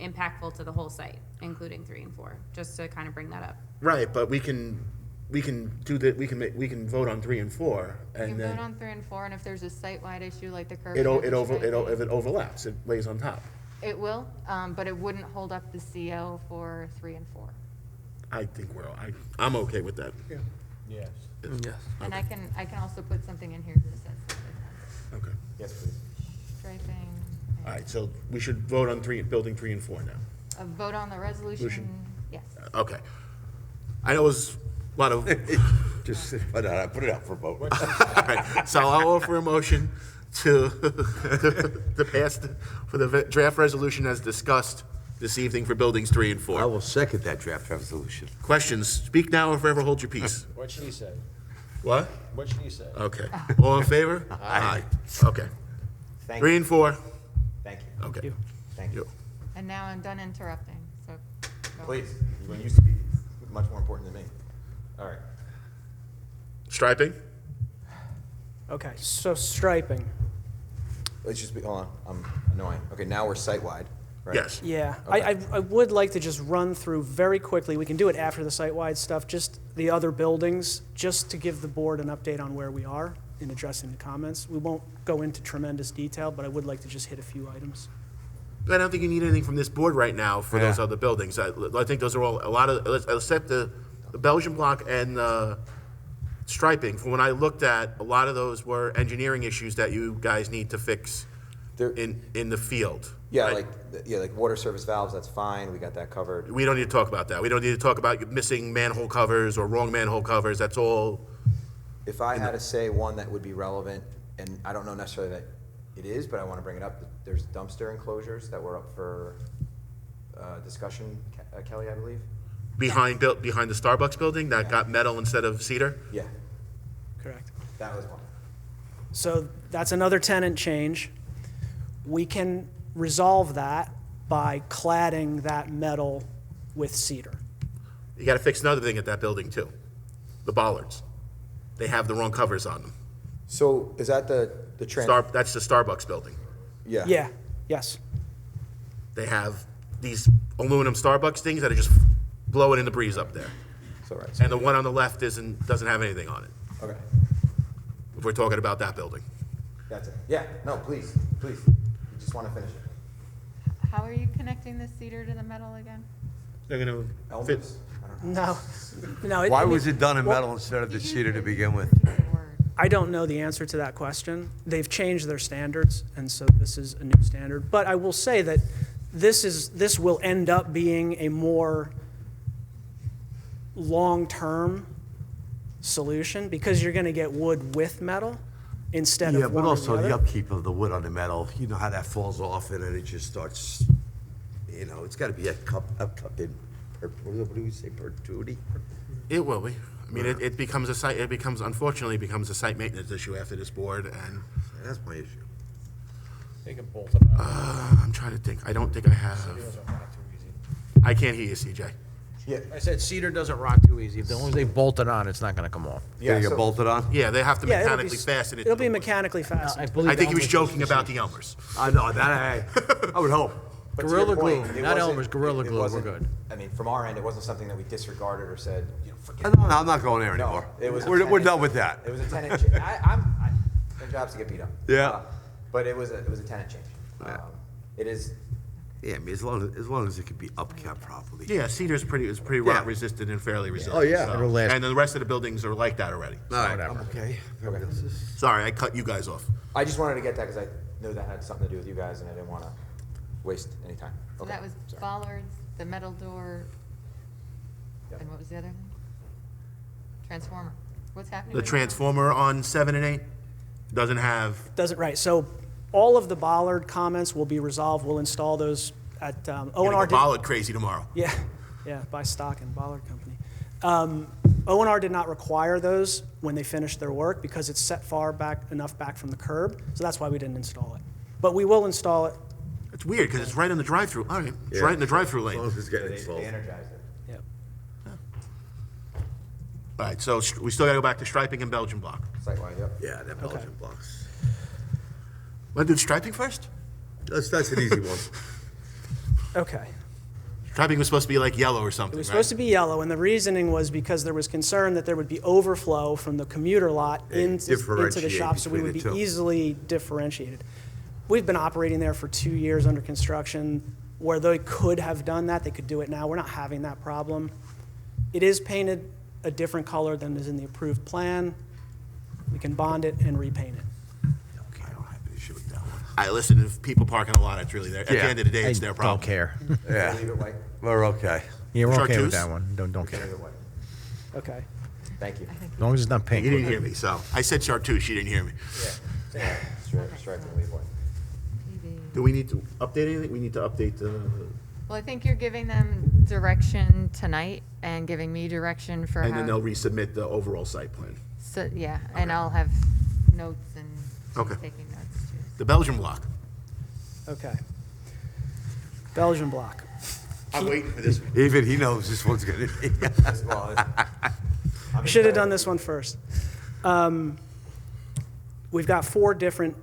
impactful to the whole site, including 3 and 4, just to kind of bring that up. Right, but we can do that. We can vote on 3 and 4, You and can then vote on 3 and 4, and if there's a site-wide issue like the curb. if it overlaps, it lays on top. It will, but it wouldn't hold up the CO for 3 and 4. I think I'm okay with that. Yeah. Yes. Yes. And I can also put something in here that says something. Okay. Yes, please. Striping. All right, so we should vote on building 3 and 4 now. A vote on the resolution, yes. Okay. I know it was a lot of. Just, put it out for a vote. All right, so I'll offer a motion to pass for the draft resolution as discussed this evening for buildings 3 and 4. I will second that draft resolution. Questions? Speak now or forever hold your peace. What should he say? What? What should he say? Okay. All in favor? Aye. Okay. Thank 3 you. and 4. Thank you. Okay. Thank you. And now I'm done interrupting, so. go. Please, you used to be much more important than me. All right. Striping? Okay, so striping. Let's just be, hold on, I'm annoying. Okay, now we're site-wide, right? Yes. Yeah, Okay. I would like to just run through very quickly, we can do it after the site-wide stuff, just the other buildings, just to give the board an update on where we are in addressing the comments. We won't go into tremendous detail, but I would like to just hit a few items. I don't think you need anything from this board right now for those other buildings. I think those are all, except the Belgian block and striping. From when I looked at, a lot of those were engineering issues that you guys need to fix There- in the field. Yeah, right? like water service valves, that's fine, we got that covered. We don't need to talk about that. We don't need to talk about missing manhole covers or wrong manhole covers. That's all. If I had to say one that would be relevant, and I don't know necessarily that it is, but I want to bring it up, there's dumpster enclosures that were up for discussion, Kelly, I believe? Behind the Starbucks building that got metal instead of cedar? Yeah, Correct. that was one. So that's another tenant change. We can resolve that by cladding that metal with cedar. You gotta fix another thing at that building too. The bollards. They have the wrong covers on them. So is that the That's the Starbucks building. Yeah. Yeah, yes. They have these aluminum Starbucks things that are just blowing in the breeze up there. So, right. And the one on the left doesn't have anything on it, Okay. if we're talking about that building. That's it. Yeah, no, please. We just want to finish it. How are you connecting the cedar to the metal again? They're gonna fit. Elvis? I don't know. No. Why was it done in metal instead of the cedar to begin with? I don't know the answer to that question. They've changed their standards, and so this is a new standard. But I will say that this will end up being a more long-term solution because you're going to get wood with metal instead Yeah, of but one or also the the other. upkeep of the wood on the metal, you know how that falls off and then it just starts, it's gotta be upkept in, what do we say, perpetuity? It will be. I mean, it becomes unfortunately becomes a site maintenance issue after this board, and That's my issue. They can bolt it out. I'm trying to think. I don't think I have. I can't hear you, CJ. Yeah. I said cedar doesn't rot too easy. As long as they bolt it on, it's not gonna come off. Gonna get bolted on? Yeah, they have to Yeah, mechanically fasten it. It'll to be the wood. mechanically fastened. I think he was joking about the Elmers. I know, that, I would hope. But to Gorilla your point, glue, it not wasn't- Elmer's, Gorilla it glue, we're wasn't- good. I mean, from our end, it wasn't something that we disregarded or said, forget No, it. I'm not going there No, anymore. it was. a We're 10-inch done with that. It was a 10-inch. Their jobs to get beat up. Yeah. But it was a 10-inch change. It is. Yeah, I mean, as long as it can be upkept properly. Yeah, cedar's pretty Yeah. rot resistant and fairly resilient. Oh, yeah. so- It'll last. And then the rest of the buildings are like that already. All right, Whatever. I'm okay. Everybody else is- Sorry, I cut you guys off. I just wanted to get that because I knew that had something to do with you guys, and I didn't want to waste any time. So Okay, that was sorry. bollards, the metal door, Yep. and what was the other thing? Transformer. What's happening? The with transformer on 7 and 8 doesn't have. Doesn't, right. So all of the bollard comments will be resolved. We'll install those at O&R. Bollard crazy tomorrow. Yeah, buy stock in Bollard Company. O&R did not require those when they finished their work because it's set enough back from the curb, so that's why we didn't install it. But we will install it. It's weird because it's right on the drive-through. All right, it's Yeah. right in the drive-through As long lane. as it's getting They sold. energized it. Yep. All right, so we still got to go back to striping and Belgian block. Site-wide, yep. Yeah, that Belgian blocks. Want to do striping first? That's an easy one. Okay. Striping was supposed to be like yellow or It something, was right? supposed to be yellow, and the reasoning was because there was concern that there would be overflow from the commuter lot into the differentiate shop, so we between would the be two. easily differentiated. We've been operating there for 2 years under construction, where they could have done that, they could do it now. We're not having that problem. It is painted a different color than is in the approved plan. We can bond it and repaint it. Okay, I don't have an issue with that one. I listen, if people park in a lot, it's really their, at the Yeah. end of the day, it's their problem. Don't care. Yeah, Leave it white. we're okay. Yeah, we're okay Chartreuse? with that one. Don't Leave care. it white. Okay. Thank you. As long as it's not pink. You didn't hear me, so. I said chartreuse, she didn't hear me. Yeah. Stripe and leave white. TV? Do we need to update anything? We need to update the, Well, I think you're giving them direction tonight and giving me direction for and then they'll how, resubmit the overall site plan. so, yeah, and I'll have notes and Okay. she's taking notes too. The Belgian block. Okay. Belgian block. I'm waiting for this one. Even he knows this one's gonna be. Well, I should have done this one first. We've got 4 different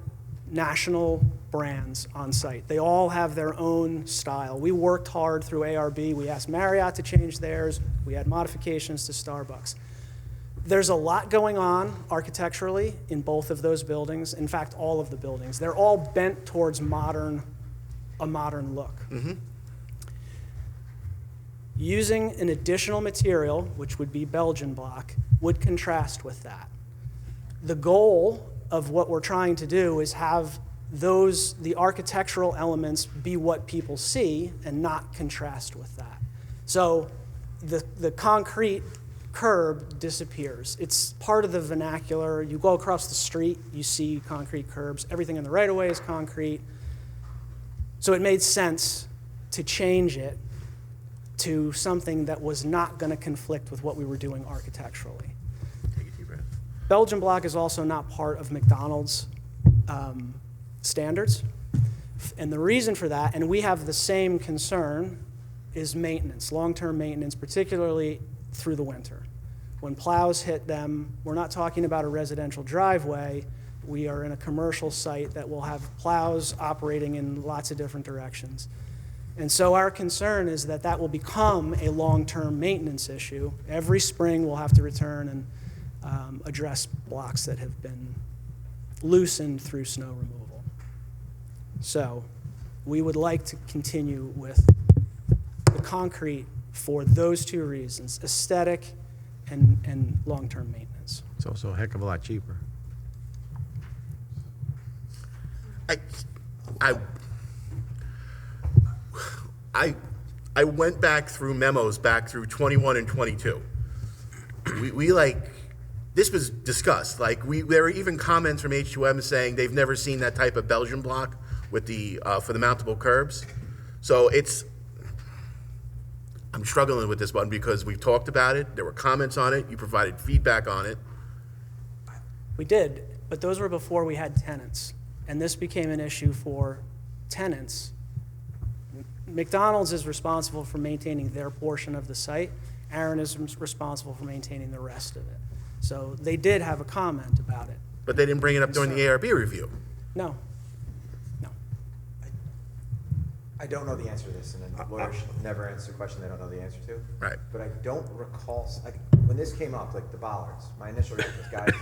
national brands on site. They all have their own style. We worked hard through ARB. We asked Marriott to change theirs. We had modifications to Starbucks. There's a lot going on architecturally in both of those buildings. In fact, all of the buildings. They're all bent towards a modern look. Using an additional material, which would be Belgian block, would contrast with that. The goal of what we're trying to do is have the architectural elements be what people see and not contrast with that. So the concrete curb disappears. It's part of the vernacular. You go across the street, you see concrete curbs. Everything in the right-of-way is concrete. So it made sense to change it to something that was not going to conflict with what we were doing architecturally. Belgian block is also not part of McDonald's standards. And the reason for that, and we have the same concern, is maintenance, long-term maintenance, particularly through the winter. When plows hit them, we're not talking about a residential driveway. We are in a commercial site that will have plows operating in lots of different directions. And so our concern is that that will become a long-term maintenance issue. Every spring, we'll have to return and address blocks that have been loosened through snow removal. So we would like to continue with the concrete for those two reasons, aesthetic and long-term maintenance. It's also a heck of a lot cheaper. I went back through memos back through 21 and 22. We like, this was discussed. Like, there were even comments from H2M saying they've never seen that type of Belgian block with the, for the mountable curbs. So I'm struggling with this one because we've talked about it, there were comments on it, you provided feedback on it. We did, but those were before we had tenants. And this became an issue for tenants. McDonald's is responsible for maintaining their portion of the site. Aaron is responsible for maintaining the rest of it. So they did have a comment about it. But they didn't bring it up during the ARB review. No. I don't know the answer to this, and lawyers never answer a question they don't know the answer to. Right. But I don't recall, like, when this came up, like the bollards, my initial reaction was, guys,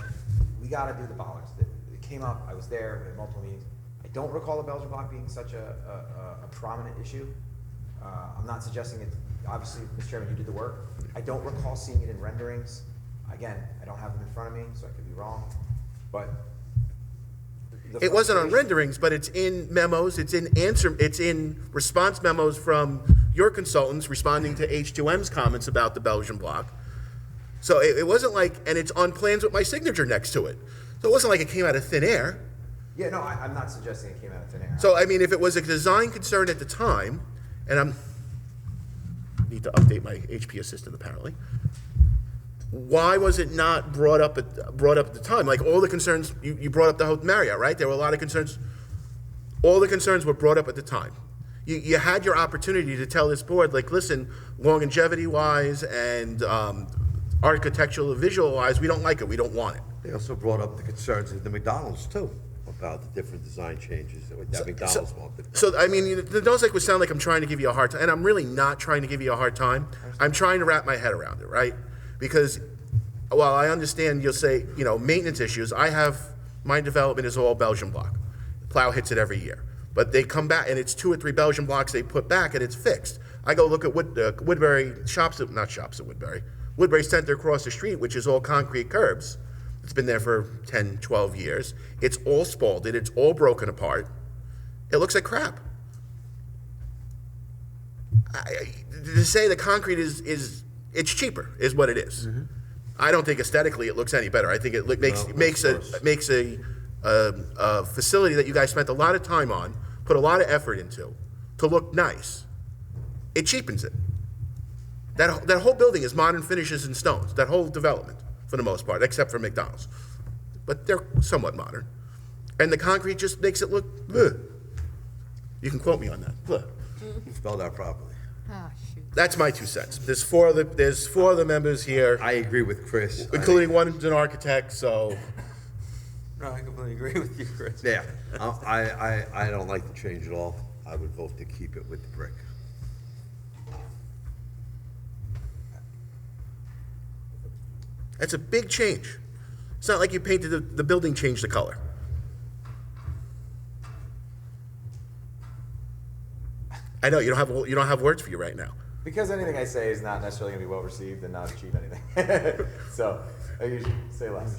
we gotta do the bollards. It came up, I was there, we had multiple meetings. I don't recall the Belgian block being such a prominent issue. I'm not suggesting it, obviously, Mr. Chairman, you did the work. I don't recall seeing it in renderings. Again, I don't have them in front of me, so I could be wrong, but. It wasn't on renderings, but it's in memos, it's in response memos from your consultants responding to H2M's comments about the Belgian block. So it wasn't like, and it's on plans with my signature next to it. So it wasn't like it came out of thin air. Yeah, no, I'm not suggesting it came out of thin air. So, I mean, if it was a design concern at the time, and need to update my HP assistant apparently, why was it not brought up at the time? Like all the concerns, you brought up the whole Marriott, right? There were a lot of concerns. All the concerns were brought up at the time. You had your opportunity to tell this board, like, listen, longevity-wise and architectural, visual-wise, we don't like it, we don't want it. They also brought up the concerns of the McDonald's too, about the different design changes that McDonald's wanted. So, I mean, it does like sound like I'm trying to give you a hard time, and I'm really not trying to give you a hard time. I'm trying to wrap my head around it, right? Because while I understand you'll say, you know, maintenance issues, my development is all Belgian block. Plow hits it every year. But they come back, and it's 2 or 3 Belgian blocks they put back, and it's fixed. I go look at Woodbury Woodbury Center across the street, which is all concrete curbs. It's been there for 10, 12 years. It's all spalded, it's all broken apart. It looks like crap. To say the concrete it's cheaper, is what it is. Mm-hmm. I don't think aesthetically it looks any better. I think it makes a facility that you guys spent a lot of time on, put a lot of effort into, to look nice. It cheapens it. That whole building is modern finishes and stones, that whole development, for the most part, except for McDonald's. But they're somewhat modern. And the concrete just makes it look, ugh. You can quote me on that. Ugh. You spelled out properly. Oh, shoot. That's my 2 cents. There's four of the members here, I agree with Chris. including one's an architect, so. No, I completely agree with you, Chris. Yeah, I don't like the change at all. I would vote to keep it with the brick. That's a big change. It's not like you painted the building changed the color. I know, you don't have words for you right now. Because anything I say is not necessarily going to be well received and not achieve anything. So I usually say less.